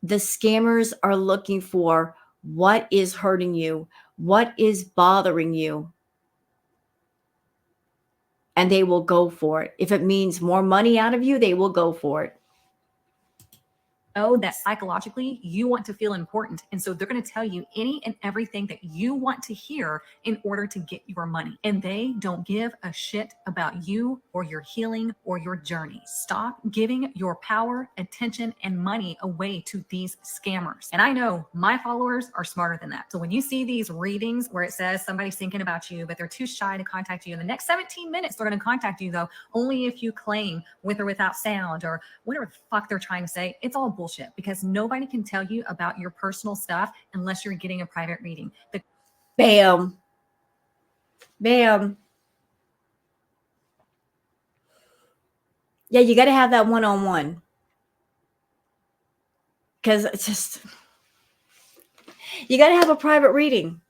The scammers are looking for what is hurting you, what is bothering you, and they will go for it. If it means more money out of you, they will go for it. That psychologically you want to feel important. And so they're going to tell you any and everything that you want to hear in order to get your money. And they don't give a shit about you or your healing or your journey. Stop giving your power, attention, and money away to these scammers. And I know my followers are smarter than that. So when you see these readings where it says somebody's thinking about you, but they're too shy to contact you, in the next 17 minutes, they're going to contact you, though, only if you claim with or without sound or whatever the fuck they're trying to say. It's all bullshit, because nobody can tell you about your personal stuff unless you're getting a private reading. Bam. Bam. Yeah, you got to have that one-on-one. Because it's just, you got to have a private reading.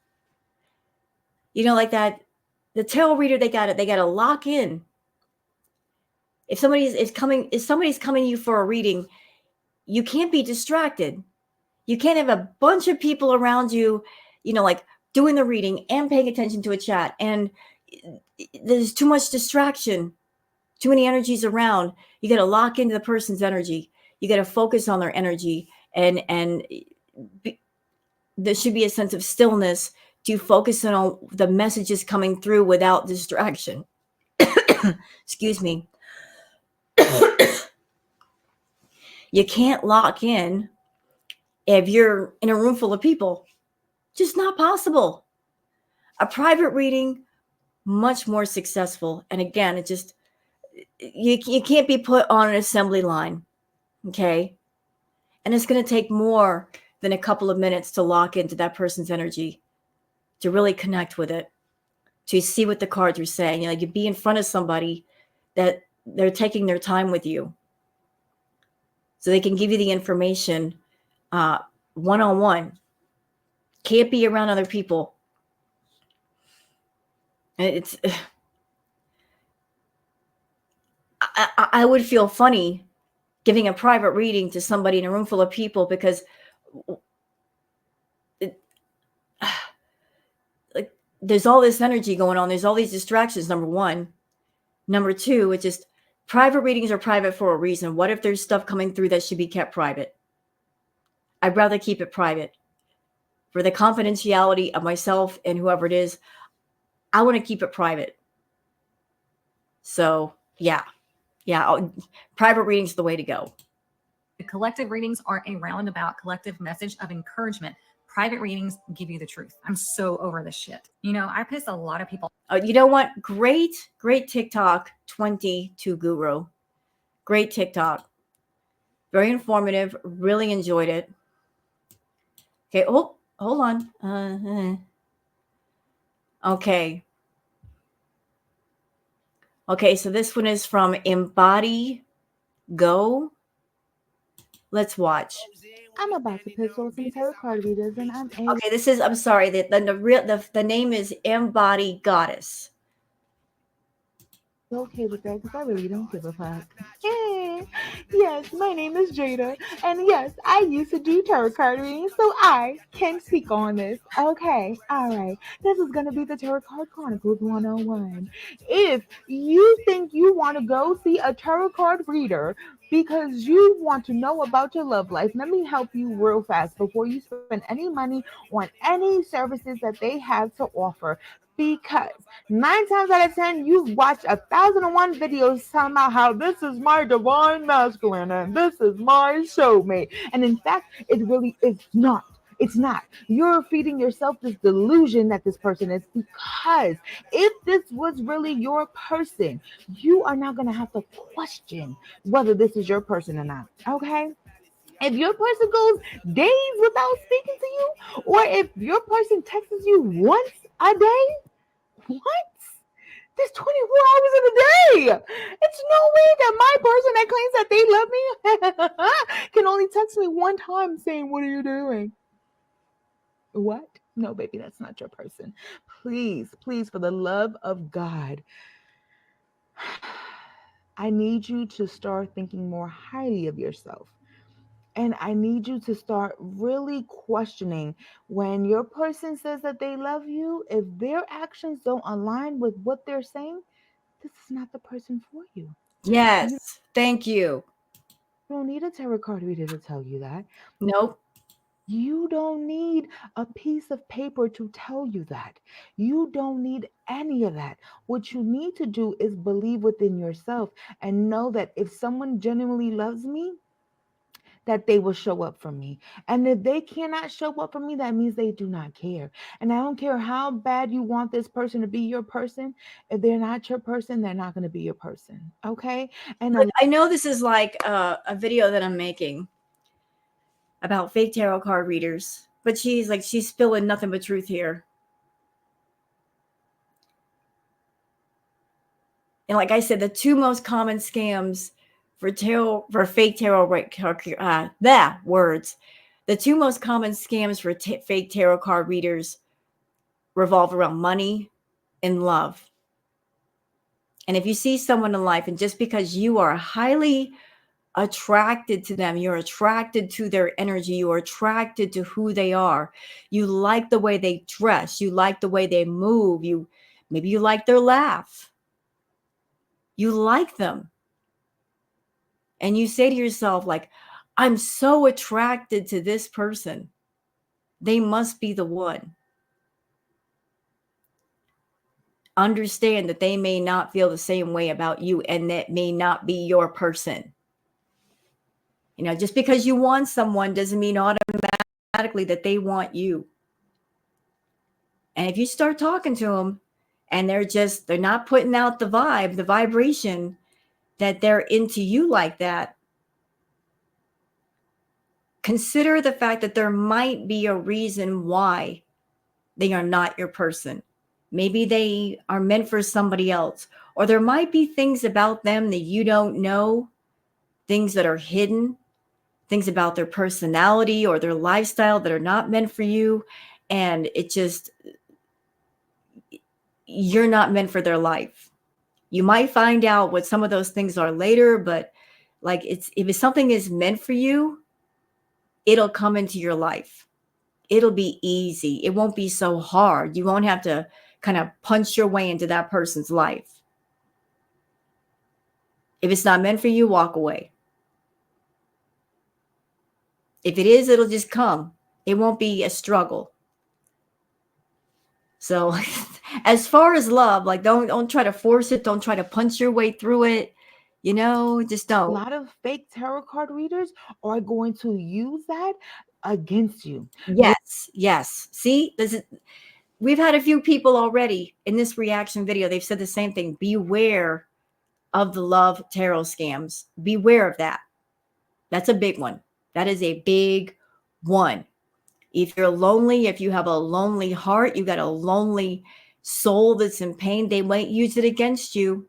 You know, like that, the tarot reader, they got to lock in. If somebody's coming to you for a reading, you can't be distracted. You can't have a bunch of people around you, you know, like doing the reading and paying attention to a chat. And there's too much distraction, too many energies around. You got to lock into the person's energy. You got to focus on their energy. And there should be a sense of stillness to focus on the messages coming through without distraction. Excuse me. You can't lock in if you're in a room full of people. Just not possible. A private reading, much more successful. And again, it just, you can't be put on an assembly line. Okay. And it's going to take more than a couple of minutes to lock into that person's energy, to really connect with it, to see what the cards are saying. You know, you be in front of somebody that they're taking their time with you, so they can give you the information one-on-one. Can't be around other people. It's, I would feel funny giving a private reading to somebody in a room full of people, because like, there's all this energy going on. There's all these distractions, number one. Number two, it's just, private readings are private for a reason. What if there's stuff coming through that should be kept private? I'd rather keep it private. For the confidentiality of myself and whoever it is, I want to keep it private. So, yeah. Private readings are the way to go. The collective readings are a roundabout collective message of encouragement. Private readings give you the truth. I'm so over this shit. You know, I piss a lot of people. You know what? Great TikTok 22 Guru. Great TikTok. Very informative. Really enjoyed it. Okay. Oh, hold on. Okay. Okay, so this one is from Embody Go. Let's watch. I'm about to piss off some tarot card readers, and I'm a Okay, this is, I'm sorry, the name is Embody Goddess. okay with that because I really don't give a fuck. Yes, my name is Jada, and yes, I used to do tarot card readings, so I can speak on this. Okay, all right. This is gonna be the Tarot Card Chronicles 101. If you think you want to go see a tarot card reader because you want to know about your love life, let me help you real fast before you spend any money on any services that they have to offer. Because 9 times out of 10, you've watched 1,001 videos telling about how this is my divine masculine and this is my soulmate. And in fact, it really is not. It's not. You're feeding yourself this delusion that this person is, because if this was really your person, you are not going to have to question whether this is your person or not. Okay? If your person goes days without speaking to you, or if your person texts you once a day, what? There's 24 hours in a day. It's no way that my person that claims that they love me can only text me one time saying, "What are you doing?" What? No, baby, that's not your person. Please, please, for the love of God, I need you to start thinking more highly of yourself. And I need you to start really questioning when your person says that they love you, if their actions don't align with what they're saying, this is not the person for you. You Yes, thank you. don't need a tarot card reader to tell you that. Nope. You don't need a piece of paper to tell you that. You don't need any of that. What you need to do is believe within yourself and know that if someone genuinely loves me, that they will show up for me. And if they cannot show up for me, that means they do not care. And I don't care how bad you want this person to be your person. If they're not your person, they're not going to be your person. Okay? And But I know this is like a video that I'm making about fake tarot card readers, but she's spilling nothing but truth here. And like I said, the two most common scams for fake tarot words. The two most common scams for fake tarot card readers revolve around money and love. And if you see someone in life, and just because you are highly attracted to them, you're attracted to their energy, you're attracted to who they are, you like the way they dress, you like the way they move, maybe you like their laugh, you like them, and you say to yourself, like, I'm so attracted to this person, they must be the one. Understand that they may not feel the same way about you, and that may not be your person. Just because you want someone doesn't mean automatically that they want you. And if you start talking to them and they're not putting out the vibration that they're into you like that, consider the fact that there might be a reason why they are not your person. Maybe they are meant for somebody else, or there might be things about them that you don't know, things that are hidden, things about their personality or their lifestyle that are not meant for you. And you're not meant for their life. You might find out what some of those things are later, but like if something is meant for you, it'll come into your life. It'll be easy. It won't be so hard. You won't have to kind of punch your way into that person's life. If it's not meant for you, walk away. If it is, it'll just come. It won't be a struggle. So as far as love, like don't try to force it. Don't try to punch your way through it. Just a don't. lot of fake tarot card readers are going to use that against you. Yes. See, we've had a few people already in this reaction video. They've said the same thing. Beware of the love tarot scams. Beware of that. That's a big one. That is a big one. If you're lonely, if you have a lonely heart, you got a lonely soul that's in pain, they might use it against you.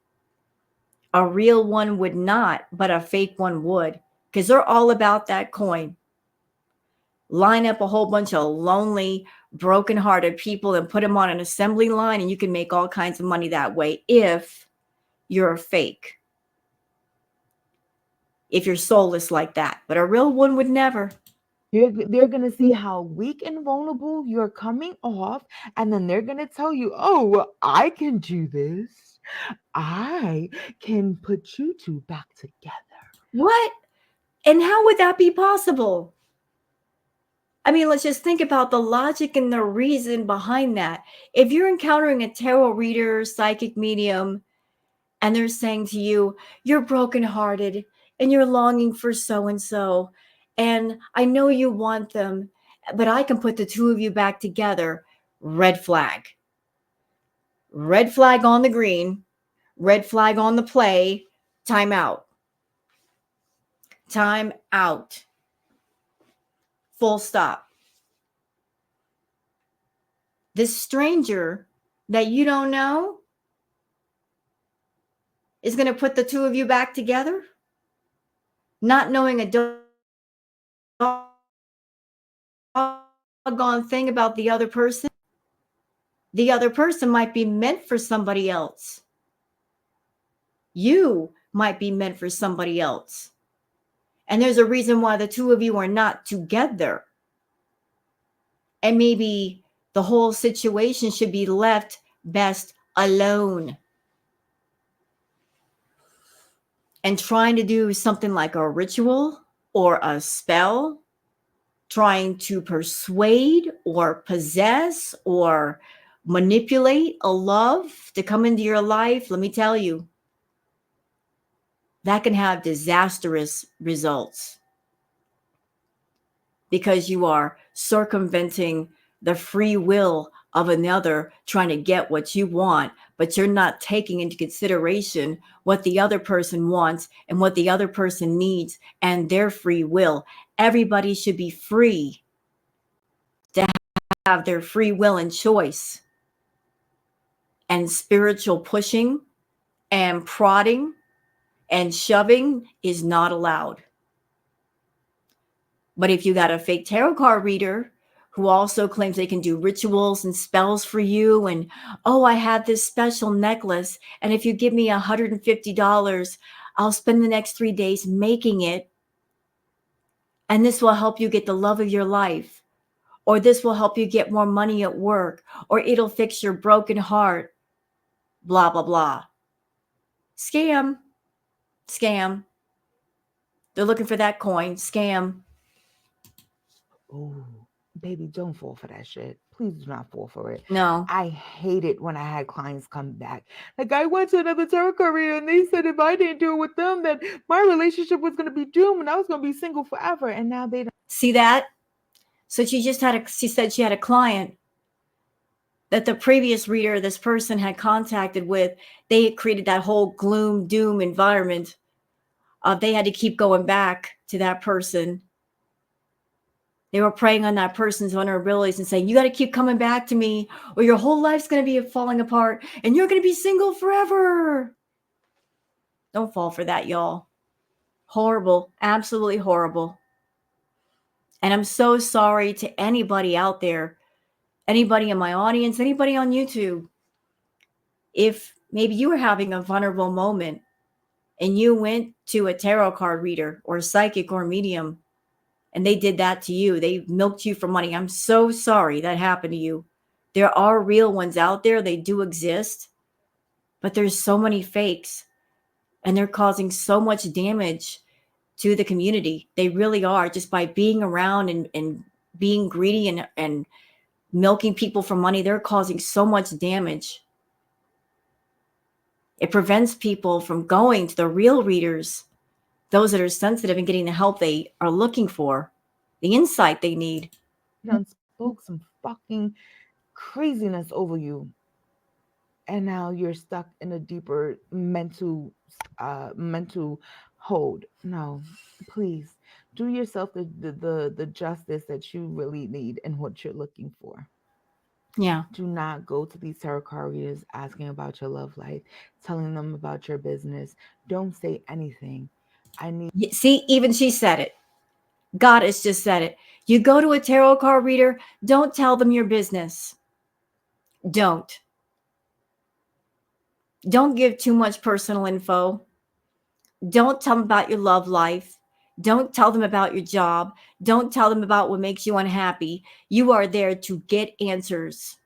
A real one would not, but a fake one would, because they're all about that coin. Line up a whole bunch of lonely, broken-hearted people and put them on an assembly line, and you can make all kinds of money that way if you're a fake. If you're soulless like that. But a real one would never. They're going to see how weak and vulnerable you're coming off, and then they're going to tell you, oh, well, I can do this. I can put you two back together. What? And how would that be possible? I mean, let's just think about the logic and the reason behind that. If you're encountering a tarot reader, psychic medium, and they're saying to you, you're brokenhearted and you're longing for so and so, and I know you want them, but I can put the two of you back together. Red flag. Red flag on the green. Red flag on the play. Time out. Time out. Full stop. This stranger that you don't know is going to put the two of you back together, not knowing a doggone thing about the other person. The other person might be meant for somebody else. You might be meant for somebody else. And there's a reason why the two of you are not together. And maybe the whole situation should be left best alone. And trying to do something like a ritual or a spell, trying to persuade or possess or manipulate a love to come into your life, let me tell you, that can have disastrous results because you are circumventing the free will of another trying to get what you want, but you're not taking into consideration what the other person wants and what the other person needs and their free will. Everybody should be free to have their free will and choice. And spiritual pushing and prodding and shoving is not allowed. But if you got a fake tarot card reader who also claims they can do rituals and spells for you, and, oh, I have this special necklace, and if you give me $150, I'll spend the next 3 days making it, and this will help you get the love of your life, or this will help you get more money at work, or it'll fix your broken heart, blah, blah, blah. Scam. Scam. They're looking for that coin. Scam. Oh, baby, don't fall for that shit. Please do not fall for it. No. I hate it when I had clients come back. Like, I went to another tarot card reader and they said if I didn't do it with them, that my relationship was going to be doomed and I was going to be single forever. And now they don't. See that? So she said she had a client that the previous reader this person had contacted with, they had created that whole gloom, doom environment. They had to keep going back to that person. They were preying on that person's vulnerabilities and saying, you got to keep coming back to me or your whole life's going to be falling apart and you're going to be single forever. Don't fall for that, y'all. Horrible. Absolutely horrible. And I'm so sorry to anybody out there, anybody in my audience, anybody on YouTube. If maybe you were having a vulnerable moment and you went to a tarot card reader or a psychic or medium and they did that to you, they milked you for money. I'm so sorry that happened to you. There are real ones out there. They do exist, but there's so many fakes and they're causing so much damage to the community. They really are, just by being around and being greedy and milking people for money. They're causing so much damage. It prevents people from going to the real readers, those that are sensitive and getting the help they are looking for, the insight they need. Done spoke some fucking craziness over you. And now you're stuck in a deeper mental hold. No, please do yourself the justice that you really need and what you're looking for. Yeah. Do not go to these tarot card readers asking about your love life, telling them about your business. Don't say anything. I need See, even she said it. Goddess just said it. You go to a tarot card reader, don't tell them your business. Don't. Don't give too much personal info. Don't tell them about your love life. Don't tell them about your job. Don't tell them about what makes you unhappy. You are there to get answers,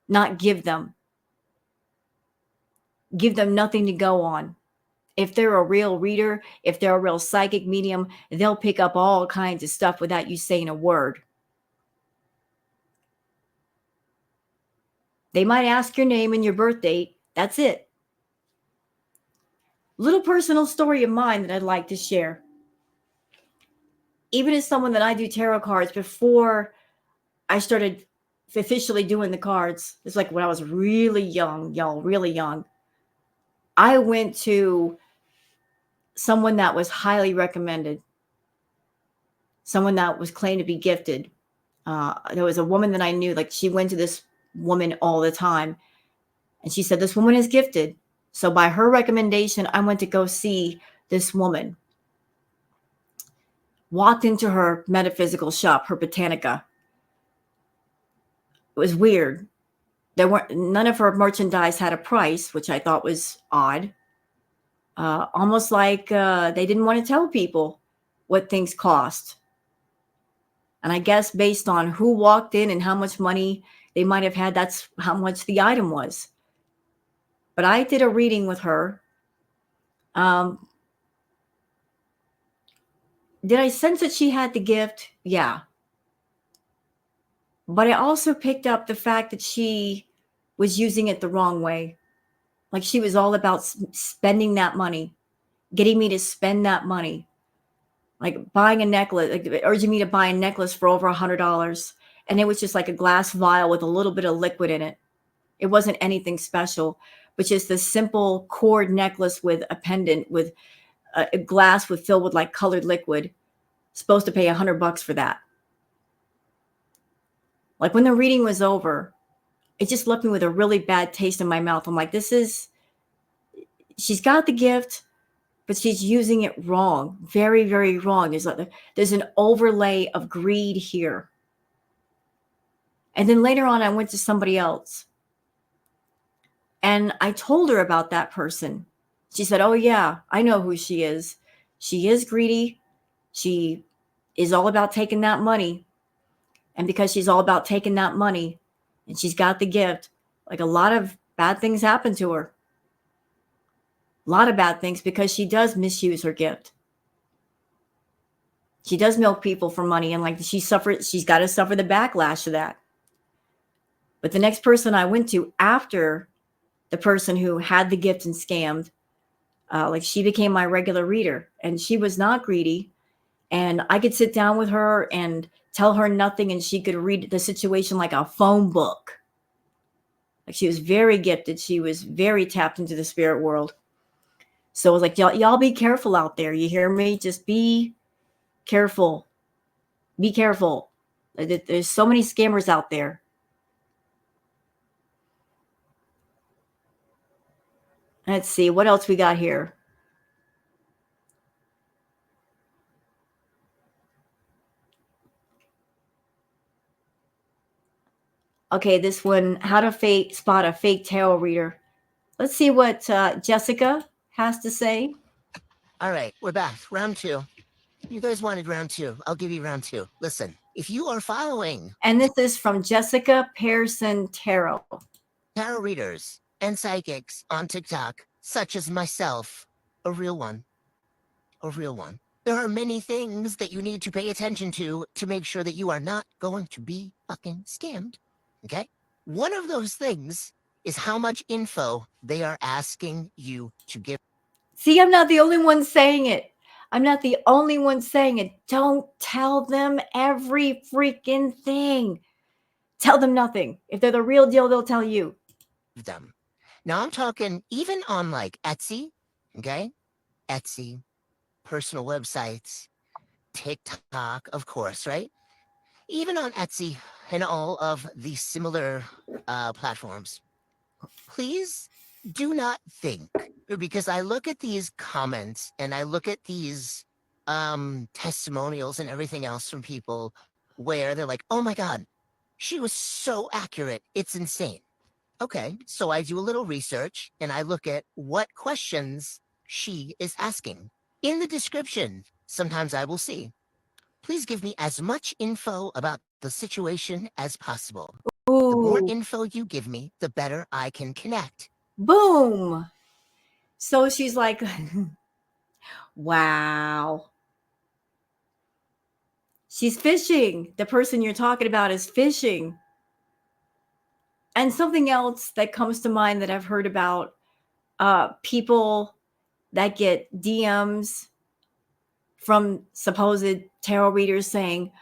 not give them. Give them nothing to go on. If they're a real reader, if they're a real psychic medium, they'll pick up all kinds of stuff without you saying a word. They might ask your name and your birth date. That's it. Little personal story of mine that I'd like to share. Even as someone that I do tarot cards, before I started officially doing the cards, it's like when I was really young, y'all, really young. I went to someone that was highly recommended, someone that was claimed to be gifted. There was a woman that I knew, like she went to this woman all the time, and she said, "This woman is gifted." So by her recommendation, I went to go see this woman. Walked into her metaphysical shop, her Botanica. It was weird. There weren't none of her merchandise had a price, which I thought was odd. Almost like they didn't want to tell people what things cost. And I guess based on who walked in and how much money they might have had, that's how much the item was. But I did a reading with her. Um, did I sense that she had the gift? Yeah. But I also picked up the fact that she was using it the wrong way. Like she was all about spending that money, getting me to spend that money. Like buying a necklace, like urging me to buy a necklace for over $100. And it was just like a glass vial with a little bit of liquid in it. It wasn't anything special, but just a simple cord necklace with a pendant with a glass with filled with like colored liquid. Supposed to pay $100 for that. Like when the reading was over, it just left me with a really bad taste in my mouth. I'm like, she's got the gift, but she's using it wrong. Very, very wrong. There's an overlay of greed here. And then later on, I went to somebody else and I told her about that person. She said, "Oh, yeah, I know who she is. She is greedy. She is all about taking that money. And because she's all about taking that money and she's got the gift, like a lot of bad things happen to her. A lot of bad things because she does misuse her gift. She does milk people for money, and like she's got to suffer the backlash of that." But the next person I went to after the person who had the gift and scammed, like she became my regular reader, and she was not greedy. And I could sit down with her and tell her nothing, and she could read the situation like a phone book. Like she was very gifted. She was very tapped into the spirit world. So I was like, y'all be careful out there. You hear me? Just be careful. Be careful. There's so many scammers out there. Let's see what else we got here. Okay, this one, how to spot a fake tarot reader. Let's see what Jessica has to say. All right, we're back. Round two. You guys wanted round two. I'll give you round two. Listen, if you are following And this is from Jessica Pearson Tarot. tarot readers and psychics on TikTok, such as myself, a real one, there are many things that you need to pay attention to make sure that you are not going to be fucking scammed. Okay? One of those things is how much info they are asking you to give. See, I'm not the only one saying it. I'm not the only one saying it. Don't tell them every freaking thing. Tell them nothing. If they're the real deal, they'll tell you. Them. Now I'm talking even on like Etsy, okay? Etsy, personal websites, TikTok, of course, right? Even on Etsy, and all of the similar platforms, please do not think, because I look at these comments and I look at these testimonials and everything else from people where they're like, oh my God, she was so accurate. It's insane. Okay, so I do a little research and I look at what questions she is asking. In the description, sometimes I will see, please give me as much info about the situation as possible. The more Ooh, info you give me, the better I can connect. boom. So she's like, wow. She's fishing. The person you're talking about is fishing. And something else that comes to mind that I've heard about, people that get DMs from supposed tarot readers saying,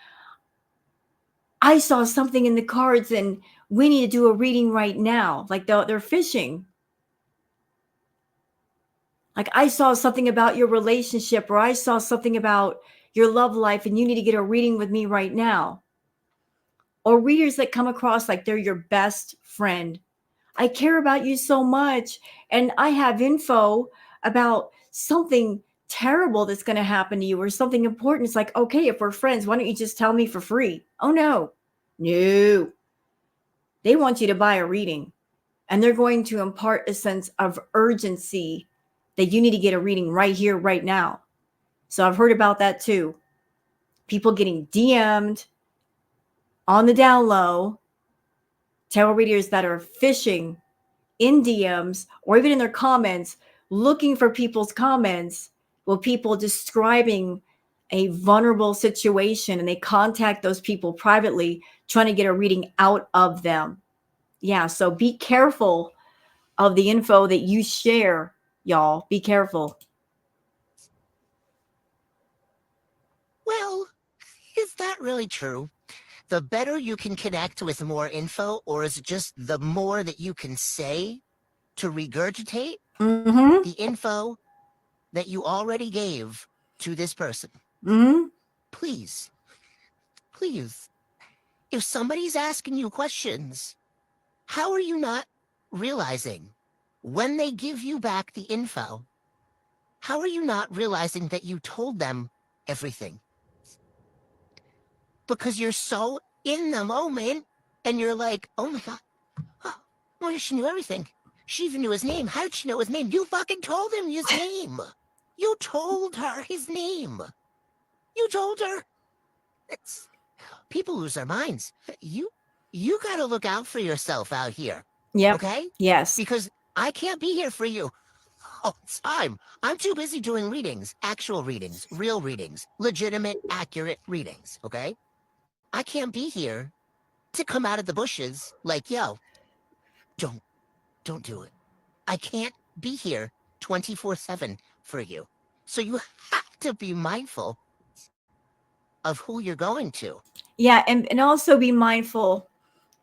I saw something in the cards and we need to do a reading right now. Like they're fishing. Like, I saw something about your relationship, or I saw something about your love life and you need to get a reading with me right now. Or readers that come across like they're your best friend. I care about you so much and I have info about something terrible that's going to happen to you or something important. It's like, okay, if we're friends, why don't you just tell me for free? Oh, no. No. They want you to buy a reading and they're going to impart a sense of urgency that you need to get a reading right here, right now. So I've heard about that too. People getting DM'd on the down low, tarot readers that are fishing in DMs or even in their comments, looking for people's comments with people describing a vulnerable situation, and they contact those people privately trying to get a reading out of them. Yeah, so be careful of the info that you share, y'all. Be careful. Well, is that really true? The better you can connect with more info, or is it just the more that you can say to regurgitate Mm-hmm. the info that you already gave to this person? Mm-hmm. Please, please, if somebody's asking you questions, how are you not realizing when they give you back the info? How are you not realizing that you told them everything? Because you're so in the moment and you're like, oh my God, oh, well, she knew everything. She even knew his name. How did she know his name? You fucking told him his name. You told her his name. You told her. It's people lose their minds. You gotta look out for yourself out here. Yep. Okay? Yes. Because I can't be here for you all the time. I'm too busy doing readings, actual readings, real readings, legitimate, accurate readings. Okay? I can't be here to come out of the bushes like, yo, don't don't do it. I can't be here 24/7 for you. So you have to be mindful of who you're going to. Yeah, and also be mindful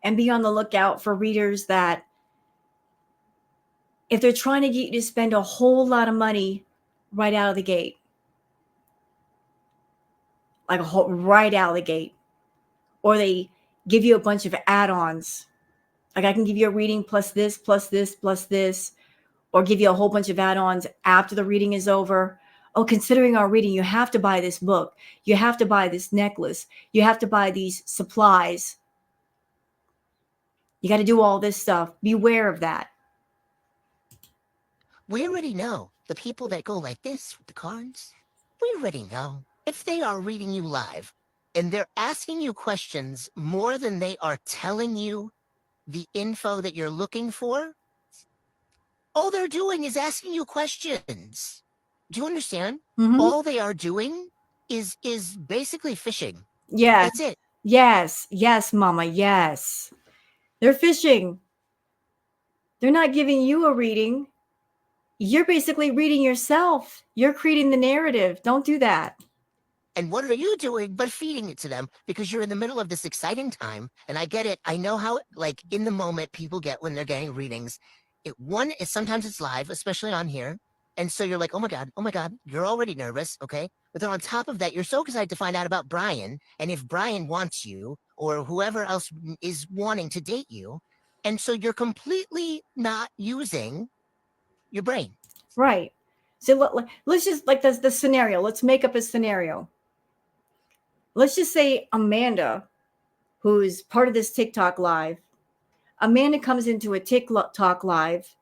and be on the lookout for readers that, if they're trying to get you to spend a whole lot of money right out of the gate, like right out of the gate, or they give you a bunch of add-ons, like I can give you a reading plus this, plus this, plus this, or give you a whole bunch of add-ons after the reading is over. Oh, considering our reading, you have to buy this book. You have to buy this necklace. You have to buy these supplies. You got to do all this stuff. Beware of that. We already know the people that go like this with the cards. We already know if they are reading you live and they're asking you questions more than they are telling you the info that you're looking for, all they're doing is asking you questions. Do you understand? Mm-hmm. All they are doing is basically fishing. Yes. That's it. Yes. Yes, mama. Yes. They're fishing. They're not giving you a reading. You're basically reading yourself. You're creating the narrative. Don't do that. And what are you doing but feeding it to them because you're in the middle of this exciting time? And I get it. I know how, like, in the moment people get when they're getting readings. One is sometimes it's live, especially on here. And so you're like, oh my God, you're already nervous, okay? But then on top of that, you're so excited to find out about Brian. And if Brian wants you, or whoever else is wanting to date you. And so you're completely not using your brain. Right. So let's just like the scenario. Let's make up a scenario. Let's just say Amanda, who's part of this TikTok live, Amanda comes into a TikTok live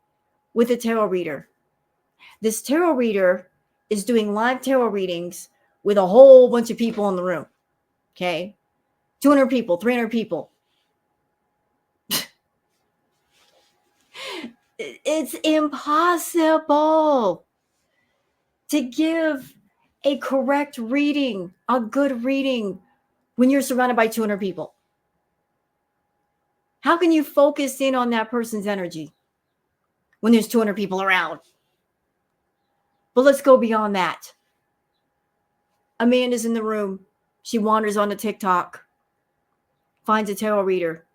with a tarot reader. This tarot reader is doing live tarot readings with a whole bunch of people in the room. Okay. 200 people, 300 people. It's impossible to give a correct reading, a good reading, when you're surrounded by 200 people. How can you focus in on that person's energy when there's 200 people around? But let's go beyond that. Amanda's in the room. She wanders onto TikTok, finds a tarot reader.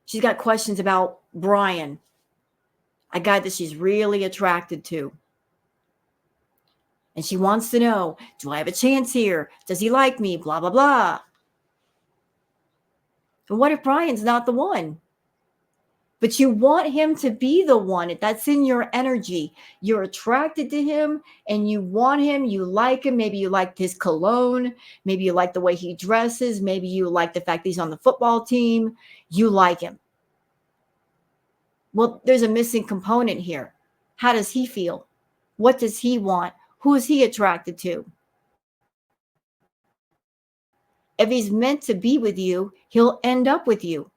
She's got questions about Brian, a guy that she's really attracted to. And she wants to know, do I have a chance here? Does he like me? Blah, blah, blah. And what if Brian's not the one? But you want him to be the one. That's in your energy. You're attracted to him and you want him. You like him. Maybe you like his cologne. Maybe you like the way he dresses. Maybe you like the fact that he's on the football team. You like him. Well, there's a missing component here. How does he feel? What does he want? Who is he attracted to? If he's meant to be with you, he'll end up with you.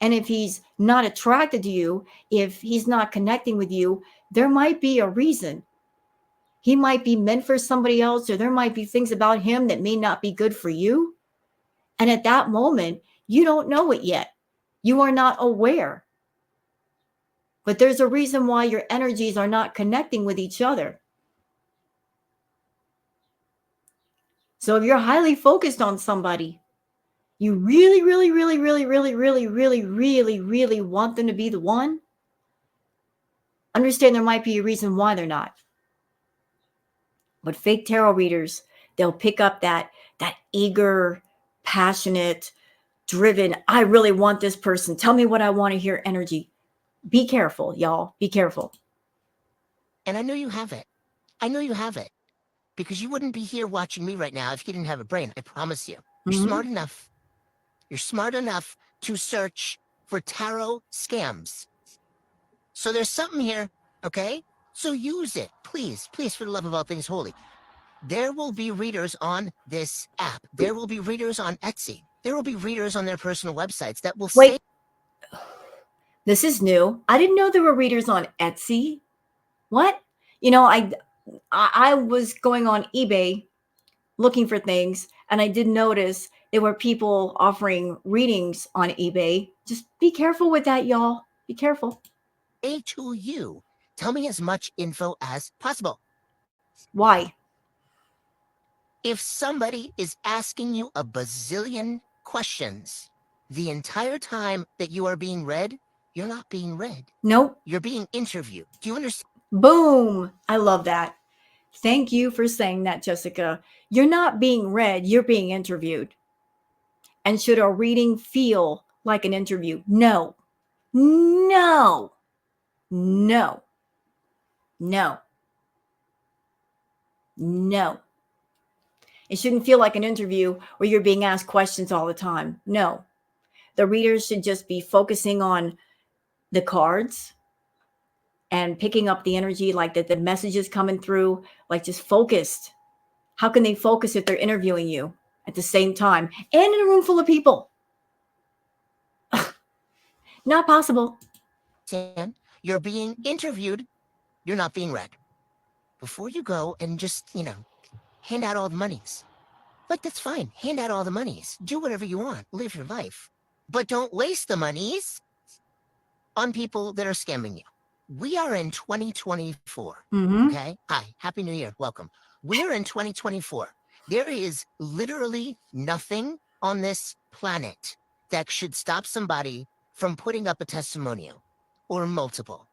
And if he's not attracted to you, if he's not connecting with you, there might be a reason. He might be meant for somebody else, or there might be things about him that may not be good for you. And at that moment, you don't know it yet. You are not aware. But there's a reason why your energies are not connecting with each other. So if you're highly focused on somebody, you really, really, really, really, really, really, really, really, really want them to be the one, understand there might be a reason why they're not. But fake tarot readers, they'll pick up that eager, passionate, driven, I really want this person. Tell me what I want to hear energy. Be careful, y'all. Be careful. And I know you have it. I know you have it. Because you wouldn't be here watching me right now if you didn't have a brain. I promise you. You're smart enough. You're smart enough to search for tarot scams. So there's something here, okay? So use it, please, please, for the love of all things holy. There will be readers on this app. There will be readers on Etsy. There will be readers on their personal websites that will Wait. say, This is new. I didn't know there were readers on Etsy. What? You know, I was going on eBay looking for things, and I did notice there were people offering readings on eBay. Just be careful with that, y'all. Be careful. to you, tell me as much info as possible. Why? If somebody is asking you a bazillion questions the entire time that you are being read, you're not being read. Nope. You're being interviewed. Do you understand? Boom. I love that. Thank you for saying that, Jessica. You're not being read, you're being interviewed. And should a reading feel like an interview? No. No. No. No. No. It shouldn't feel like an interview where you're being asked questions all the time. No. The readers should just be focusing on the cards and picking up the energy, like that the messages coming through, like just focused. How can they focus if they're interviewing you at the same time and in a room full of people? Not possible. You're being interviewed. You're not being read. Before you go and just, hand out all the monies. Like, that's fine. Hand out all the monies. Do whatever you want. Live your life. But don't waste the monies on people that are scamming you. We are in 2024. Okay? Hi. Happy New Year. Welcome. We're in 2024. There is literally nothing on this planet that should stop somebody from putting up a testimonial or multiple.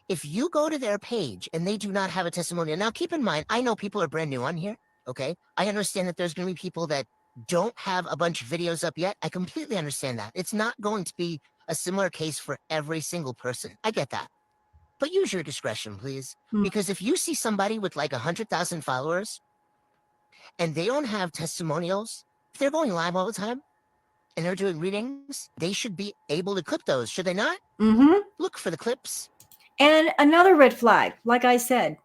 If you go to their page and they do not have a testimonial, now keep in mind, I know people are brand new on here. Okay. I understand that there's going to be people that don't have a bunch of videos up yet, I completely understand that. It's not going to be a similar case for every single person. I get that. But use your discretion, please. Hmm. Because if you see somebody with like 100,000 followers and they don't have testimonials, if they're going live all the time and they're doing readings, they should be able to clip those, should they not? Mm-hmm. Look for the clips. And another red flag, like I said,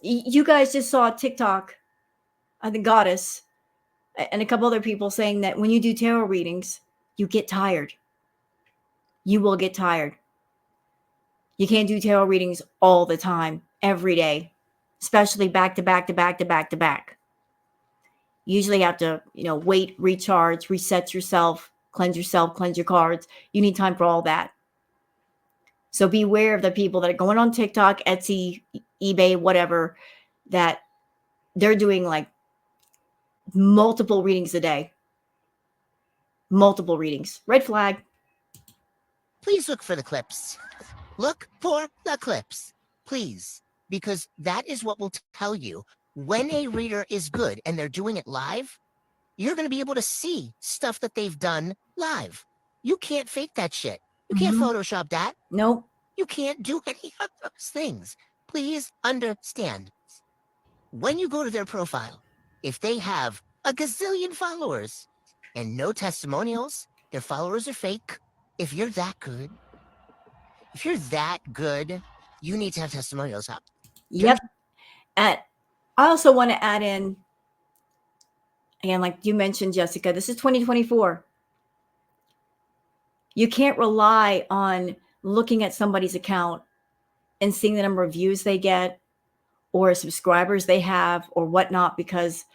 you guys just saw TikTok, the goddess, and a couple other people saying that when you do tarot readings, you get tired. You will get tired. You can't do tarot readings all the time, every day, especially back to back to back to back to back. You usually have to, wait, recharge, reset yourself, cleanse your cards. You need time for all that. So beware of the people that are going on TikTok, Etsy, eBay, whatever, that they're doing like multiple readings a day. Multiple readings. Red flag. Please look for the clips. Look for the clips, please, because that is what will tell you when a reader is good and they're doing it live. You're going to be able to see stuff that they've done live. You can't fake that shit. You can't Photoshop that. Nope. You can't do any of those things. Please understand. When you go to their profile, if they have a gazillion followers and no testimonials, their followers are fake. If you're that good, you need to have testimonials up. Yep. And I also want to add in, again, like you mentioned, Jessica, this is 2024. You can't rely on looking at somebody's account and seeing the number of views they get or subscribers they have or whatnot, because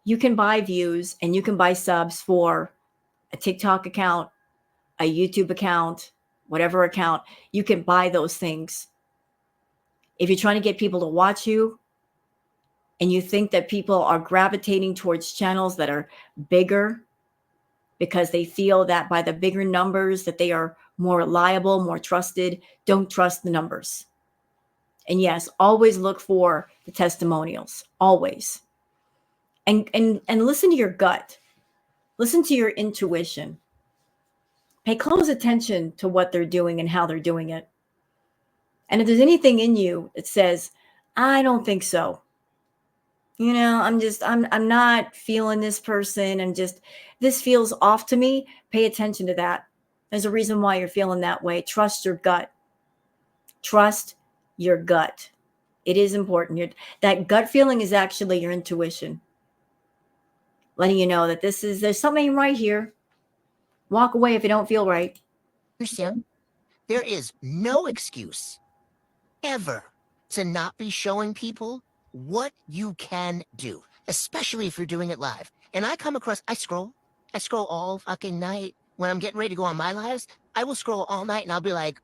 you can buy views and you can buy subs for a TikTok account, a YouTube account, whatever account. You can buy those things. If you're trying to get people to watch you and you think that people are gravitating towards channels that are bigger because they feel that by the bigger numbers that they are more reliable, more trusted, don't trust the numbers. And yes, always look for the testimonials, always. And listen to your gut. Listen to your intuition. Pay close attention to what they're doing and how they're doing it. And if there's anything in you that says, I don't think so. I'm not feeling this person, and just this feels off to me. Pay attention to that. There's a reason why you're feeling that way. Trust your gut. Trust your gut. It is important. That gut feeling is actually your intuition, letting you know that there's something right here. Walk away if you don't feel right. Understand? There is no excuse ever to not be showing people what you can do, especially if you're doing it live. And I scroll all fucking night. When I'm getting ready to go on my lives, I will scroll all night and I'll be like,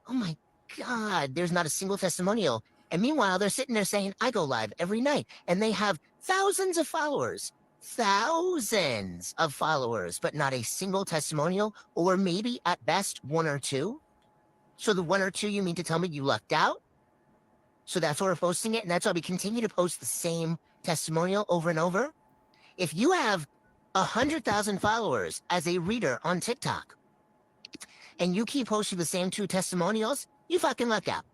oh my God, there's not a single testimonial. And meanwhile, they're sitting there saying, I go live every night. And they have thousands of followers, but not a single testimonial, or maybe at best one or two. So the one or two, you mean to tell me you lucked out? So that's why we're posting it, and that's why we continue to post the same testimonial over and over. If you have 100,000 followers as a reader on TikTok, and you keep posting the same two testimonials, you fucking luck out.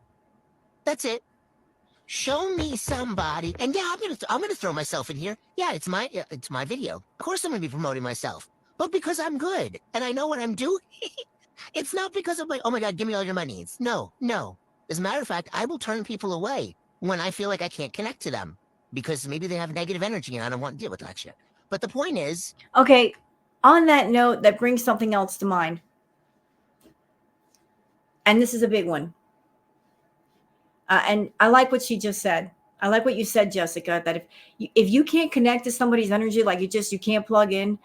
That's it. Show me somebody, and yeah, I'm gonna throw myself in here. Yeah, it's my video. Of course, I'm gonna be promoting myself, but because I'm good and I know what I'm doing. It's not because I'm like, oh my God, give me all your money. No. As a matter of fact, I will turn people away when I feel like I can't connect to them because maybe they have negative energy and I don't want to deal with that shit. But the point is, Okay. On that note, that brings something else to mind. And this is a big one. And I like what she just said. I like what you said, Jessica, that if you can't connect to somebody's energy, like you can't plug in,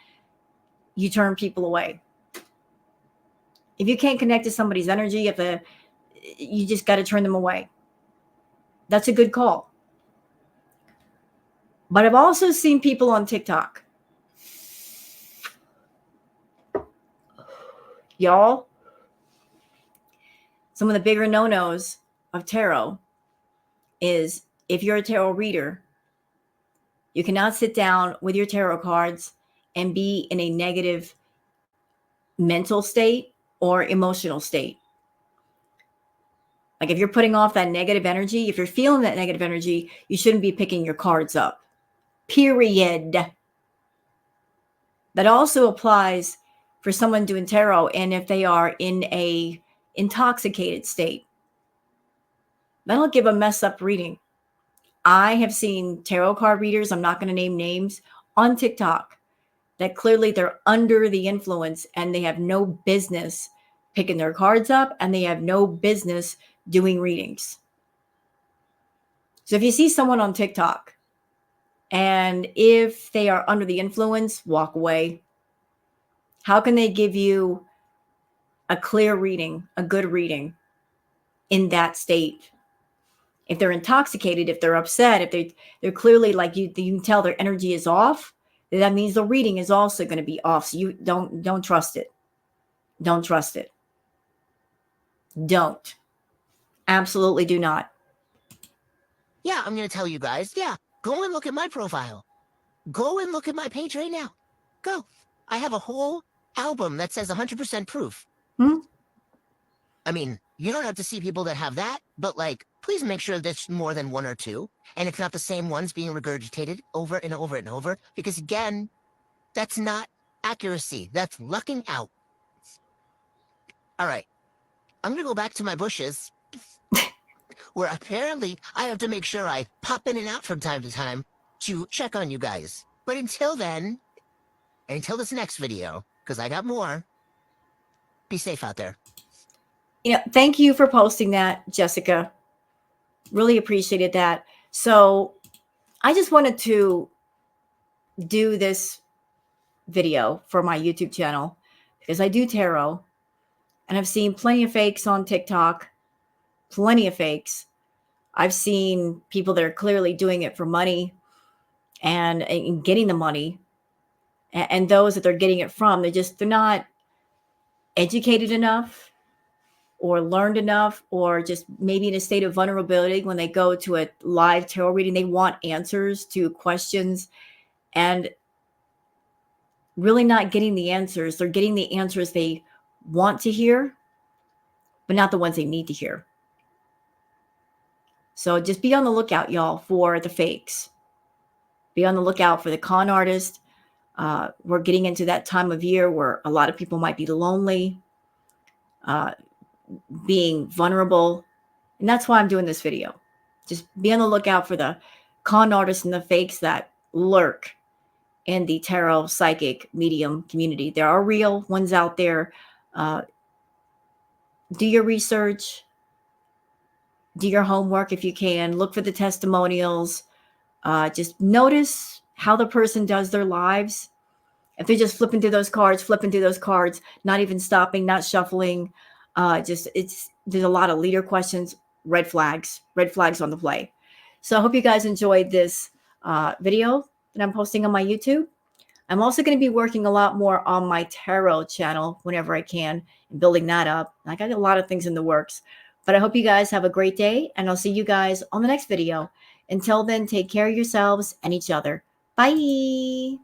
you turn people away. If you can't connect to somebody's energy, you just got to turn them away. That's a good call. But I've also seen people on TikTok. Y'all, some of the bigger no-nos of tarot is if you're a tarot reader You cannot sit down with your tarot cards and be in a negative mental state or emotional state. Like if you're putting off that negative energy, if you're feeling that negative energy, you shouldn't be picking your cards up. Period. That also applies for someone doing tarot and if they are in a intoxicated state. That'll give a mess up reading. I have seen tarot card readers, I'm not going to name names, on TikTok that clearly they're under the influence and they have no business picking their cards up and they have no business doing readings. So if you see someone on TikTok and if they are under the influence, walk away. How can they give you a clear reading, a good reading in that state? If they're intoxicated, if they're upset, if they're clearly like you can tell their energy is off, that means the reading is also going to be off. So you don't trust it. Don't trust it. Don't. Absolutely do not. Yeah, I'm going to tell you guys. Yeah, go and look at my profile. Go and look at my page right now. Go. I have a whole album that says 100% proof. I mean, you don't have to see people that have that, but like, please make sure there's more than one or two, and it's not the same ones being regurgitated over and over and over, because again, that's not accuracy. That's lucking out. All right, I'm going to go back to my bushes, where apparently I have to make sure I pop in and out from time to time to check on you guys. But until then, until this next video, because I got more, be safe out there. Thank you for posting that, Jessica. Really appreciated that. So I just wanted to do this video for my YouTube channel because I do tarot and I've seen plenty of fakes on TikTok, plenty of fakes. I've seen people that are clearly doing it for money and getting the money. And those that they're getting it from, they're not educated enough or learned enough, or just maybe in a state of vulnerability when they go to a live tarot reading, they want answers to questions and really not getting the answers. They're getting the answers they want to hear, but not the ones they need to hear. So just be on the lookout, y'all, for the fakes. Be on the lookout for the con artist. We're getting into that time of year where a lot of people might be lonely, being vulnerable. And that's why I'm doing this video. Just be on the lookout for the con artists and the fakes that lurk in the tarot psychic medium community. There are real ones out there. Do your research. Do your homework if you can. Look for the testimonials. Just notice how the person does their lives. If they're just flipping through those cards, not even stopping, not shuffling, there's a lot of leader questions, red flags on the play. So I hope you guys enjoyed this video that I'm posting on my YouTube. I'm also going to be working a lot more on my tarot channel whenever I can and building that up. I got a lot of things in the works, but I hope you guys have a great day and I'll see you guys on the next video. Until then, take care of yourselves and each other. Bye.